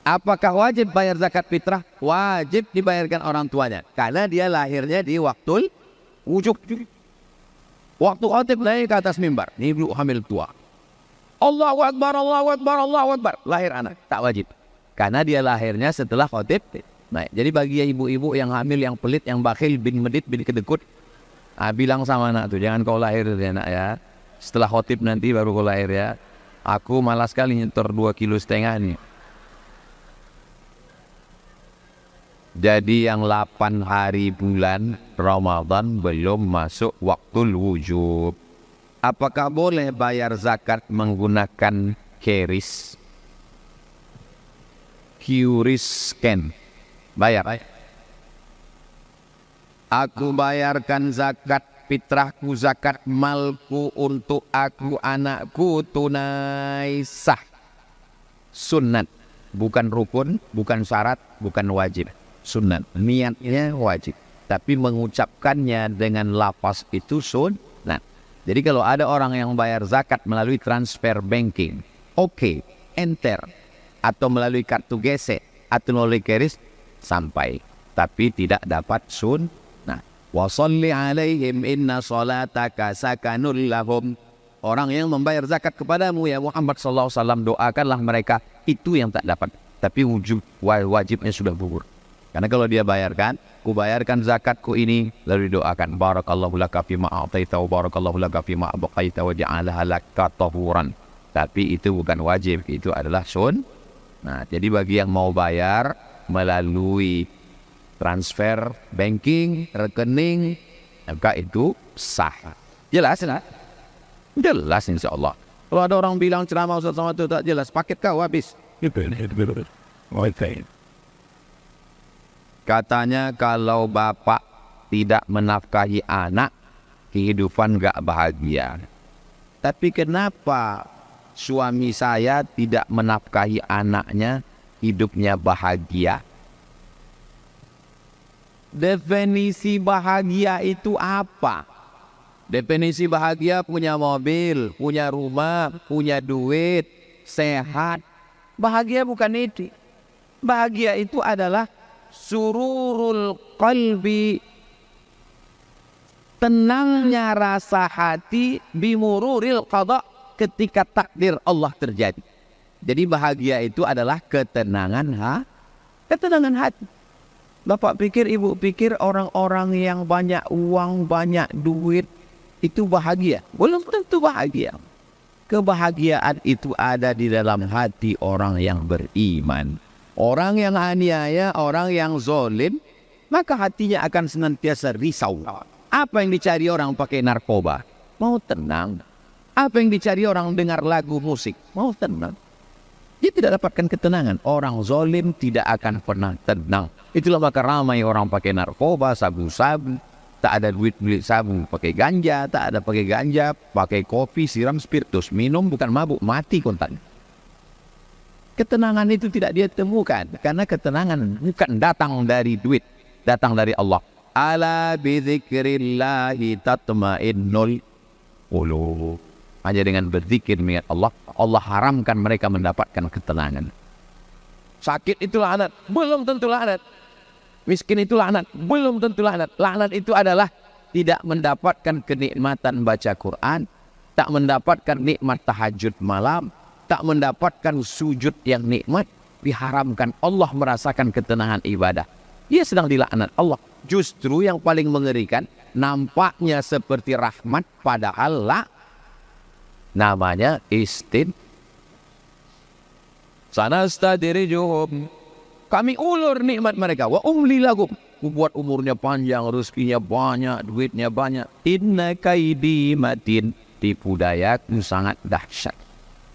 Apakah wajib bayar zakat fitrah? Wajib dibayarkan orang tuanya. Karena dia lahirnya di waktu wujub. Waktu khotib naik ke atas mimbar. Ini ibu hamil tua. Allahu Akbar, Allahu Akbar, Allahu Akbar. Lahir anak. Tak wajib. Karena dia lahirnya setelah khotib naik. Jadi bagi ibu-ibu yang hamil, yang pelit, yang bakhil, bin medit, bin kedekut, bilang sama anak tuh, jangan kau lahir ya nak ya. Setelah khotib nanti baru kau lahir ya. Aku malas sekali nyetor 2,5 kilo nih. Jadi yang 8 hari bulan Ramadan belum masuk waktu wujub. Apakah boleh bayar zakat menggunakan QRIS scan? Bayar. Aku bayarkan zakat fitrahku, zakat malku untuk aku, anakku tunai sah. Sunat, bukan rukun, bukan syarat, bukan wajib. Sunat, niatnya wajib, tapi mengucapkannya dengan lafaz itu sunat. Jadi kalau ada orang yang bayar zakat melalui transfer banking, oke, enter, atau melalui kartu gesek, atau melalui QRIS, sampai, tapi tidak dapat sunat. Wa sholli alaihim inna sholataka sakanul lahum. Orang yang membayar zakat kepadamu ya Muhammad sallallahu alaihi wasallam, doakanlah mereka. Itu yang tak dapat, tapi wajibnya sudah gugur. Karena kalau dia bayarkan, ku bayarkan zakatku ini, lalu doakan barakallahu laka fima a'taita wa barakallahu laka fima abqaita wa ja'alaha laka tahuran. Tapi itu bukan wajib, itu adalah sunat. Nah, jadi bagi yang mau bayar melalui transfer banking, rekening, maka itu sah. Jelas kan? Jelas insya Allah. Kalau ada orang bilang ceramah Ustaz Somad itu tak jelas, paket kau habis. Katanya kalau bapak tidak menafkahi anak, kehidupan gak bahagia. Tapi kenapa suami saya tidak menafkahi anaknya, hidupnya bahagia? Definisi bahagia itu apa? Definisi bahagia punya mobil, punya rumah, punya duit, sehat. Bahagia bukan itu. Bahagia itu adalah sururul qalbi, tenangnya rasa hati, bimururil qada, ketika takdir Allah terjadi. Jadi bahagia itu adalah ketenangan hati. Bapak pikir, ibu pikir orang-orang yang banyak uang, banyak duit itu bahagia? Belum tentu bahagia. Kebahagiaan itu ada di dalam hati orang yang beriman. Orang yang aniaya, orang yang zalim, maka hatinya akan senantiasa risau. Apa yang dicari orang pakai narkoba? Mau tenang. Apa yang dicari orang dengar lagu musik? Mau tenang. Dia tidak dapatkan ketenangan. Orang zalim tidak akan pernah tenang. Itulah maka ramai orang pakai narkoba, sabu-sabu. Tak ada duit sabu, pakai ganja. Tak ada pakai ganja, pakai kopi, siram spiritus. Minum bukan mabuk, mati kontan. Ketenangan itu tidak dia temukan. Karena ketenangan bukan datang dari duit. Datang dari Allah. Ala bidzikrillahi tatma'innul qulub. Hanya dengan berzikir mengingat Allah, Allah haramkan mereka mendapatkan ketenangan. Sakit itu laknat, belum tentu laknat. Miskin itu laknat, belum tentu laknat. Laknat itu adalah tidak mendapatkan kenikmatan baca Quran, tak mendapatkan nikmat tahajud malam, tak mendapatkan sujud yang nikmat, diharamkan. Allah merasakan ketenangan ibadah. Dia sedang dilaknat Allah. Justru yang paling mengerikan, nampaknya seperti rahmat, padahal namanya sanastadrijuhum. Kami ulur nikmat mereka. Wa umli lahum. Buat umurnya panjang, rezekinya banyak, duitnya banyak. Inna kaidi matin. Tipu dayaku sangat dahsyat.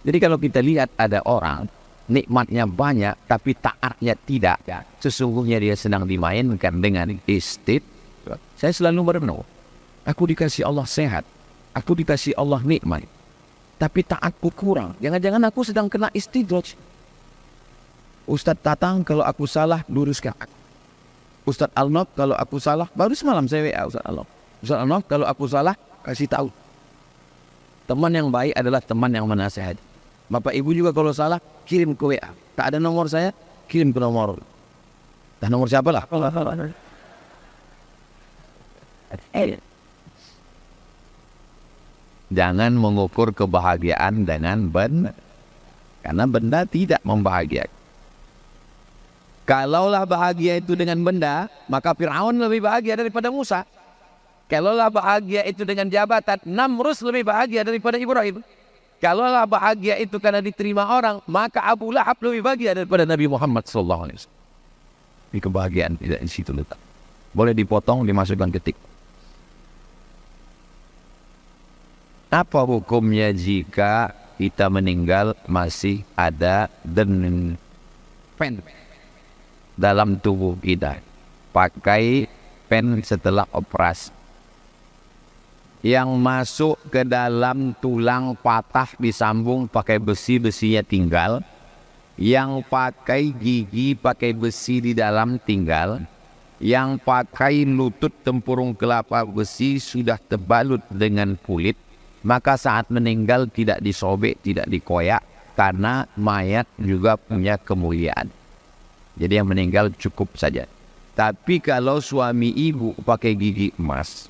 Jadi kalau kita lihat ada orang nikmatnya banyak tapi taatnya tidak, sesungguhnya dia sedang dimainkan dengan istid. Saya selalu merenung. Aku dikasih Allah sehat. Aku dikasih Allah nikmat. Tapi taatku kurang. Jangan-jangan aku sedang kena istidraj. Ustadz Tatang kalau aku salah luruskan aku. Ustadz Alnof kalau aku salah, baru semalam saya WA Ustadz Alnof. Ustadz Alnof kalau aku salah kasih tahu. Teman yang baik adalah teman yang menasihati. Bapak ibu juga kalau salah kirim ke WA. Tak ada nomor saya, kirim ke nomor. Dah nomor siapa lah? Jangan mengukur kebahagiaan dengan benda. Karena benda tidak membahagiakan. Kalaulah bahagia itu dengan benda, maka Fir'aun lebih bahagia daripada Musa. Kalaulah bahagia itu dengan jabatan, Namrus lebih bahagia daripada Ibrahim. Kalaulah bahagia itu karena diterima orang, maka Abu Lahab lebih bahagia daripada Nabi Muhammad SAW. Ini kebahagiaan tidak di situ letak. Boleh dipotong, dimasukkan ketik. Apa hukumnya jika kita meninggal masih ada pen dalam tubuh kita? Pakai pen setelah operasi. Yang masuk ke dalam tulang patah disambung pakai besi, besinya tinggal. Yang pakai gigi pakai besi di dalam tinggal. Yang pakai lutut tempurung kelapa besi sudah terbalut dengan kulit. Maka saat meninggal tidak disobek, tidak dikoyak, karena mayat juga punya kemuliaan. Jadi yang meninggal cukup saja. Tapi kalau suami ibu pakai gigi emas,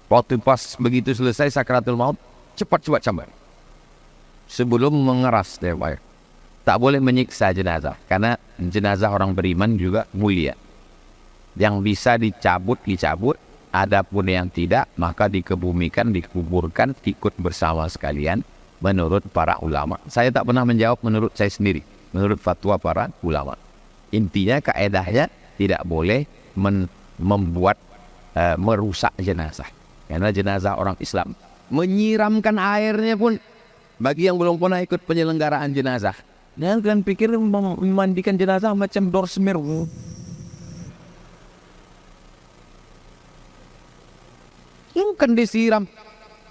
waktu pas begitu selesai sakratul maut, cepat-cepat sambar. Sebelum mengeras dia, tak boleh menyiksa jenazah, karena jenazah orang beriman juga mulia. Yang bisa dicabut, adapun yang tidak, maka dikebumikan, dikuburkan, ikut bersama sekalian menurut para ulama. Saya tak pernah menjawab menurut saya sendiri, menurut fatwa para ulama. Intinya kaedahnya tidak boleh membuat merusak jenazah. Karena jenazah orang Islam, menyiramkan airnya pun bagi yang belum pernah ikut penyelenggaraan jenazah. Dan kalian pikir memandikan jenazah macam dorsmer. Bukan disiram.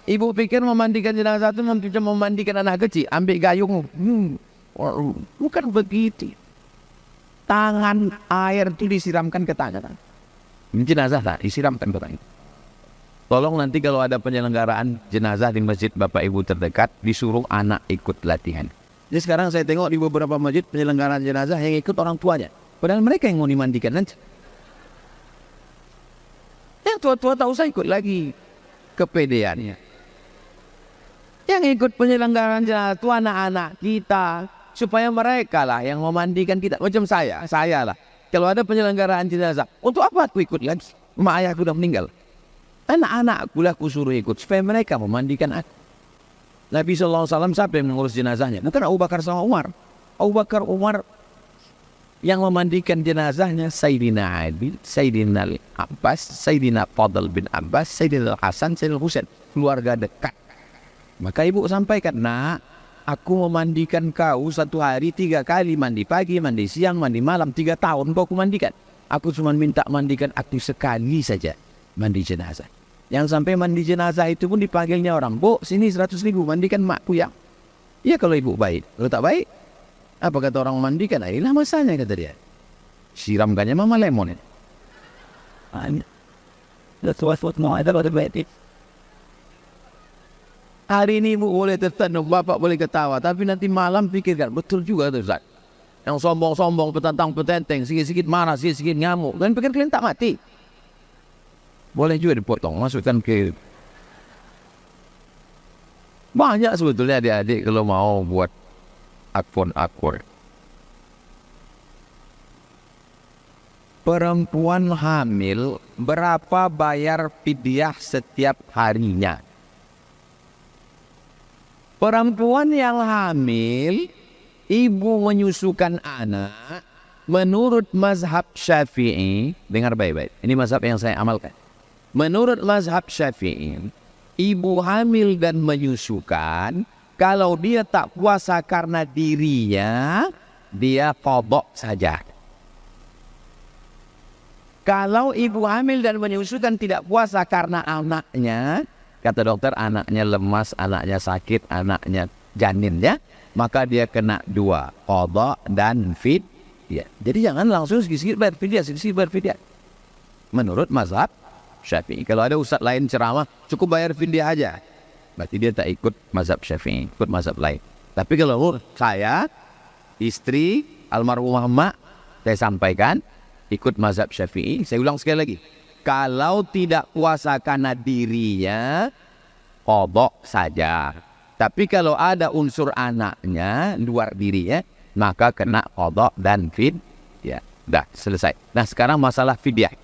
Ibu pikir memandikan jenazah itu macam memandikan anak kecil, ambil gayung. Bukan begitu. Tangan air itu disiramkan ke tangan. Jenazah tak disiramkan ke tangan. Tolong nanti kalau ada penyelenggaraan jenazah di masjid Bapak Ibu terdekat, disuruh anak ikut latihan. Jadi sekarang saya tengok di beberapa masjid penyelenggaraan jenazah yang ikut orang tuanya. Padahal mereka yang mau dimandikan nanti. Yang tua-tua tak usah ikut lagi. Kepedeannya. Yang ikut penyelenggaraan jenazah itu anak-anak kita. Supaya mereka lah yang memandikan kita. Macam saya lah. Kalau ada penyelenggaraan jenazah, untuk apa aku ikut lagi? Mak ayahku sudah meninggal. Anak-anakku lah aku suruh ikut supaya mereka memandikan aku. Nabi SAW siapa yang mengurus jenazahnya? Bukan Abu Bakar sama Umar. Abu Bakar, Umar yang memandikan jenazahnya Sayyidina Ali, Sayyidina Abbas, Sayyidina Fadl bin Abbas, Sayyidina Hasan, Sayyidina Husain, keluarga dekat. Maka ibu sampaikan, nak, aku memandikan kau 1 hari 3 kali, mandi pagi, mandi siang, mandi malam, 3 tahun kau mandikan. Aku cuma minta mandikan aku sekali saja, mandi jenazah. Yang sampai mandi jenazah itu pun dipanggilnya orang, bu, sini 100.000 mandikan makku yang. Ya kalau ibu baik, kalau tak baik, apa kata orang mandikan? Inilah masanya kata dia. Siramkannya mama lemon ini. Hari ini ibu boleh tertanduk, bapak boleh ketawa, tapi nanti malam pikirkan, betul juga tuh Ustaz. Yang sombong-sombong, petantang-petenteng, sikit-sikit marah, sikit-sikit ngamuk, dan pikir kalian tak mati. Boleh juga dipotong, masukkan ke... Banyak sebetulnya adik-adik kalau mau buat akun-akun. Perempuan hamil, berapa bayar fidyah setiap harinya? Perempuan yang hamil, ibu menyusukan anak, menurut mazhab Syafi'i, dengar baik-baik, ini mazhab yang saya amalkan. Menurut mazhab Syafi'i, ibu hamil dan menyusukan, kalau dia tak puasa karena dirinya, dia qadha saja. Kalau ibu hamil dan menyusukan tidak puasa karena anaknya, kata dokter anaknya lemas, anaknya sakit, anaknya janin ya, maka dia kena 2, qadha dan fidyah. Jadi jangan langsung sedikit bayar fidyah, sedikit bayar fidyah. Menurut mazhab Syafi'i. Kalau ada ustaz lain ceramah, cukup bayar fidyah aja, berarti dia tak ikut mazhab Syafi'i, ikut mazhab lain. Tapi kalau saya, istri, almarhumah mak, saya sampaikan, ikut mazhab Syafi'i. Saya ulang sekali lagi. Kalau tidak puasa karena dirinya, qadha saja. Tapi kalau ada unsur anaknya, luar dirinya, maka kena qadha dan fidyah. Dah, selesai. Nah sekarang masalah fidyah.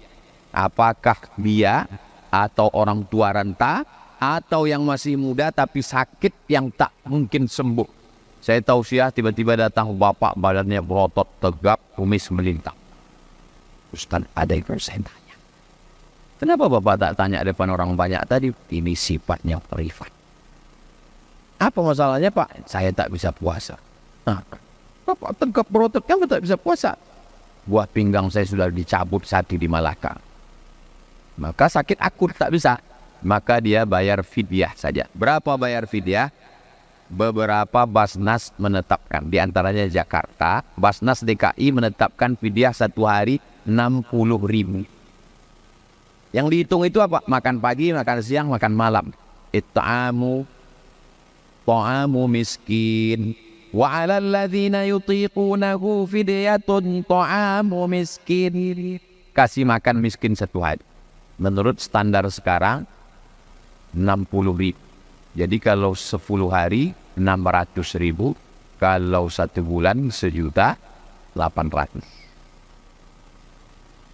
Apakah dia atau orang tua renta, atau yang masih muda tapi sakit yang tak mungkin sembuh. Saya tausiah tiba-tiba datang bapak badannya berotot tegap, kumis melintang. Ustaz, ada yang saya tanya. Kenapa bapak tak tanya depan orang banyak tadi? Ini sifatnya privat. Apa masalahnya pak? Saya tak bisa puasa. Nah, bapak tegap berotot, kamu tak bisa puasa. Buah pinggang saya sudah dicabut satu di Malaka. Maka sakit akut tak bisa. Maka dia bayar fidyah saja. Berapa bayar fidyah? Beberapa Basnas menetapkan. Di antaranya Jakarta, Basnas DKI menetapkan fidyah 1 hari 60.000. Yang dihitung itu apa? Makan pagi, makan siang, makan malam. Ta'amu miskin. Wa 'alal ladzina yutiqunahu fidyatun ta'amu miskin. Kasih makan miskin 1 hari. Menurut standar sekarang 60.000. Jadi kalau 10 hari 600.000, kalau 1 bulan 1.800.000.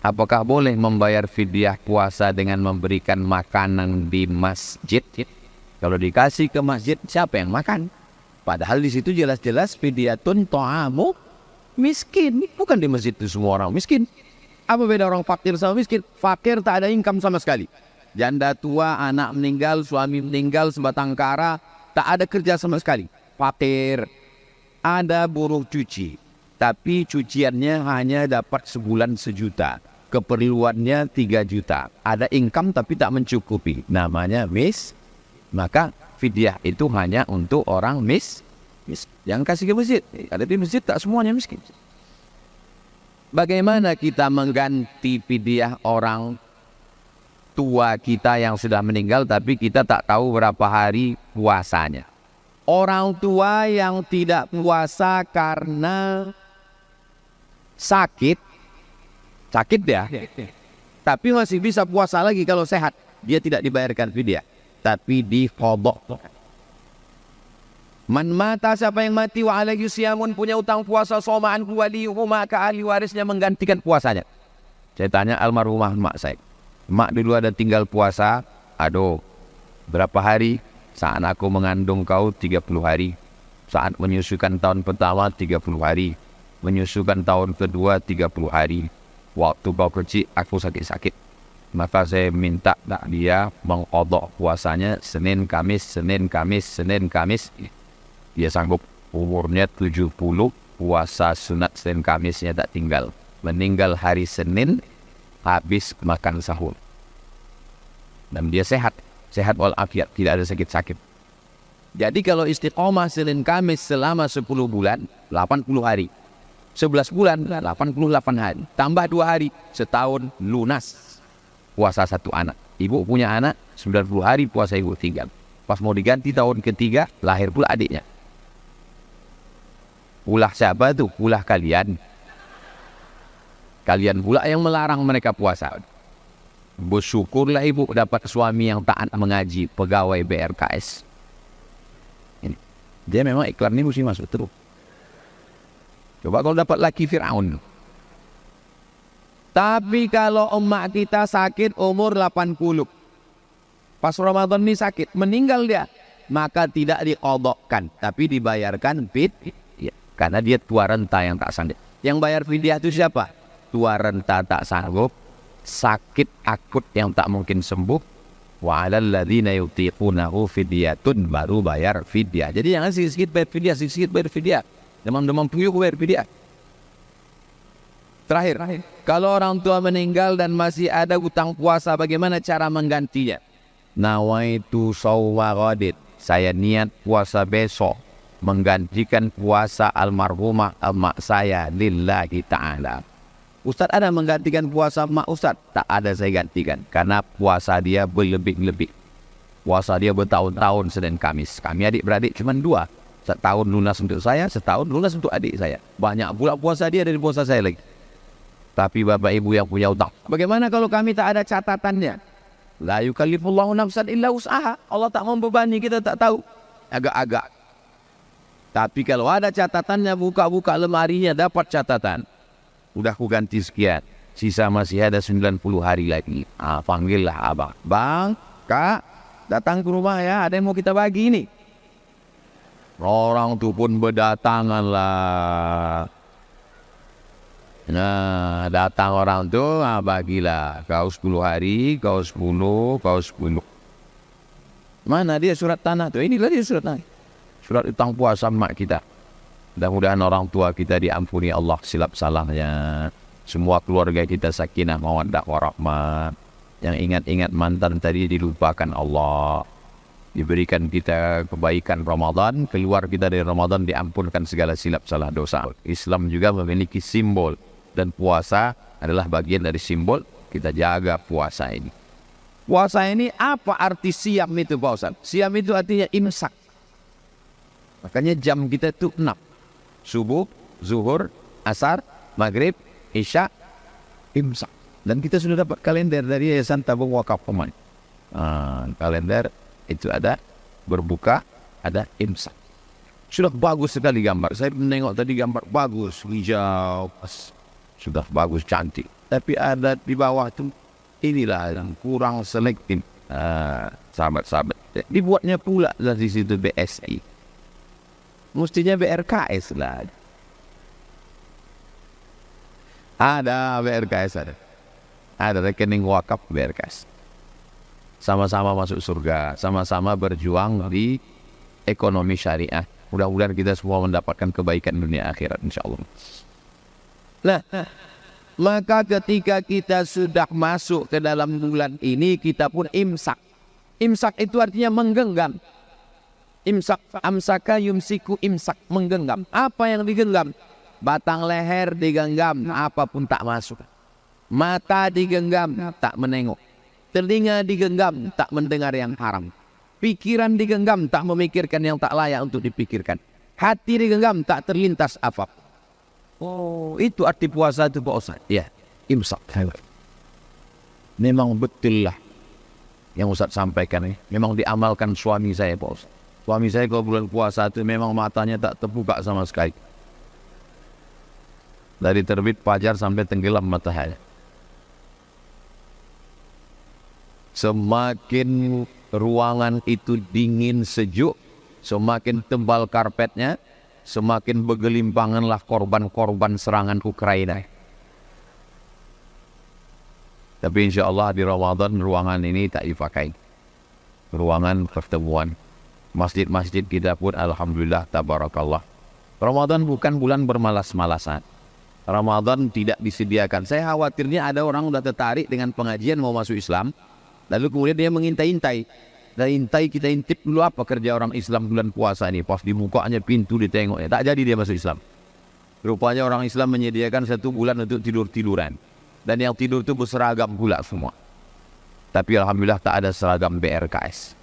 Apakah boleh membayar fidyah puasa dengan memberikan makanan di masjid? Kalau dikasih ke masjid, siapa yang makan? Padahal di situ jelas-jelas fidyatun ta'amu miskin. Bukan di masjid itu semua orang miskin. Apa beda orang fakir sama miskin? Fakir tak ada income sama sekali. Janda tua, anak meninggal, suami meninggal, sebatang kara, tak ada kerja sama sekali. Fakir. Ada buruh cuci, tapi cuciannya hanya dapat sebulan 1 juta. Keperluannya 3 juta. Ada income tapi tak mencukupi. Namanya maka fidyah itu hanya untuk orang miskin. Jangan kasih ke masjid. Ada di masjid tak semuanya miskin. Bagaimana kita mengganti fidyah orang tua kita yang sudah meninggal tapi kita tak tahu berapa hari puasanya? Orang tua yang tidak puasa karena sakit ya, tapi masih bisa puasa lagi kalau sehat, dia tidak dibayarkan fidyah, tapi diqadha. Man mata, siapa yang mati, wa alaihi siyamun, punya utang puasa, somaan waliyuhu, maka ahli warisnya menggantikan puasanya. Saya tanya almarhumah mak saya. Mak dulu ada tinggal puasa, aduh, berapa hari? Saat aku mengandung kau 30 hari. Saat menyusukan tahun pertama 30 hari. Menyusukan tahun kedua 30 hari. Waktu kau kecil aku sakit-sakit. Maka saya minta dia mengqadha puasanya Senin, Kamis, Senin, Kamis, Senin, Kamis. Dia sanggup. Umurnya 70, puasa sunat Senin Kamisnya tak tinggal. Meninggal hari Senin, habis makan sahur. Dan dia sehat. Sehat walafiat, tidak ada sakit-sakit. Jadi kalau istiqomah Senin Kamis selama 10 bulan, 80 hari. 11 bulan, 88 hari. Tambah 2 hari, setahun lunas. Puasa satu anak. Ibu punya anak, 90 hari puasa ibu tinggal. Pas mau diganti tahun ketiga, lahir pula adiknya. Ulah siapa tuh? Ulah kalian. Kalian pula yang melarang mereka puasa. Bersyukurlah ibu dapat suami yang taat mengaji, pegawai BRKS. Ini. Dia memang iklan ini mesti masuk terus. Coba kalau dapat laki Fir'aun. Tapi kalau emak kita sakit umur 80. Pas Ramadan ini sakit, meninggal dia. Maka tidak diqadhakan, tapi dibayarkan fidyah. Karena dia tua renta yang tak sanggup. Yang bayar fidyah itu siapa? Tua renta tak sanggup, sakit akut yang tak mungkin sembuh. Wa 'alal ladzina yutiqunahu fidyatun, baru bayar fidyah. Jadi jangan sikit-sikit bayar fidyah, sikit-sikit bayar fidyah. Demam-demam puyuh bayar fidyah. Terakhir, kalau orang tua meninggal dan masih ada utang puasa, bagaimana cara menggantinya? Nawaitu shauma ghadin, saya niat puasa besok menggantikan puasa almarhumah emak saya lillahi ta'ala. Ustaz ada menggantikan puasa emak Ustaz? Tak ada saya gantikan, karena puasa dia berlebih-lebih. Puasa dia bertahun-tahun Senin Kamis. Kami adik-beradik cuma 2. Setahun lunas untuk saya, setahun lunas untuk adik saya. Banyak pula puasa dia dari puasa saya lagi. Tapi bapak ibu yang punya utang, bagaimana kalau kami tak ada catatannya? La yukallifullahu nafsan illa wus'aha. Allah tak membebani, kita tak tahu. Agak-agak. Tapi kalau ada catatannya, buka-buka lemarinya dapat catatan. Udah ku ganti sekian, sisa masih ada 90 hari lagi. Panggillah abang. Bang, kak, datang ke rumah ya, ada yang mau kita bagi ini. Orang tu pun berdatangan lah. Nah, datang orang tu, bagilah. Kau 10 hari, kau 10, kau 10. Mana dia surat tanah tu? Inilah dia surat tanah. Surat utang puasa mak kita. Mudah-mudahan orang tua kita diampuni Allah silap salahnya. Semua keluarga kita sakinah mawaddah warahmah. Yang ingat-ingat mantan tadi dilupakan Allah. Diberikan kita kebaikan Ramadan, keluar kita dari Ramadan diampunkan segala silap salah dosa. Islam juga memiliki simbol, dan puasa adalah bagian dari simbol. Kita jaga puasa ini. Puasa ini apa arti siam itu Pak Ustaz? Siam itu artinya imsak. Makanya jam kita itu 6. Subuh, zuhur, asar, maghrib, isya, imsak. Dan kita sudah dapat kalender dari Yayasan Tabung Wakaf Pemain. Kalender itu ada berbuka, ada imsak. Sudah bagus sekali gambar. Saya menengok tadi gambar bagus, hijau, sudah bagus, cantik. Tapi ada di bawah itu, inilah yang kurang selektif. Sahabat-sahabat, dibuatnya pula dari situ BSI. Mestinya BRKS lah. Ada BRKS ada. Ada rekening wakaf BRKS. Sama-sama masuk surga, sama-sama berjuang di ekonomi syariah. Mudah-mudahan kita semua mendapatkan kebaikan dunia akhirat insyaallah. Nah, maka ketika kita sudah masuk ke dalam bulan ini, kita pun imsak. Imsak itu artinya menggenggam. Imsak, amsaka yumsiku, imsak, menggenggam. Apa yang digenggam? Batang leher digenggam, apapun tak masuk. Mata digenggam, tak menengok. Telinga digenggam, tak mendengar yang haram. Pikiran digenggam, tak memikirkan yang tak layak untuk dipikirkan. Hati digenggam, tak terlintas apa. Oh, itu arti puasa itu Pak Ustaz. Ya, imsak. Memang betul lah yang Ustaz sampaikan ini. Memang diamalkan suami saya Pak Ustaz. Suami saya kalau bulan puasa itu memang matanya tak terbuka sama sekali. Dari terbit fajar sampai tenggelam matahari. Semakin ruangan itu dingin sejuk, semakin tebal karpetnya, semakin bergelimpanganlah korban-korban serangan Ukraina. Tapi insya Allah di Ramadan ruangan ini tak dipakai. Ruangan pertemuan. Masjid-masjid kita pun alhamdulillah tabarakallah. Ramadan bukan bulan bermalas-malasan. Ramadan tidak disediakan. Saya khawatirnya ada orang udah tertarik dengan pengajian mau masuk Islam, lalu kemudian dia mengintai-intai. Kita intip dulu apa kerja orang Islam bulan puasa ini. Pas dibukanya pintu ditengoknya, tak jadi dia masuk Islam. Rupanya orang Islam menyediakan 1 bulan untuk tidur-tiduran. Dan yang tidur itu berseragam pula semua. Tapi alhamdulillah tak ada seragam BRKS.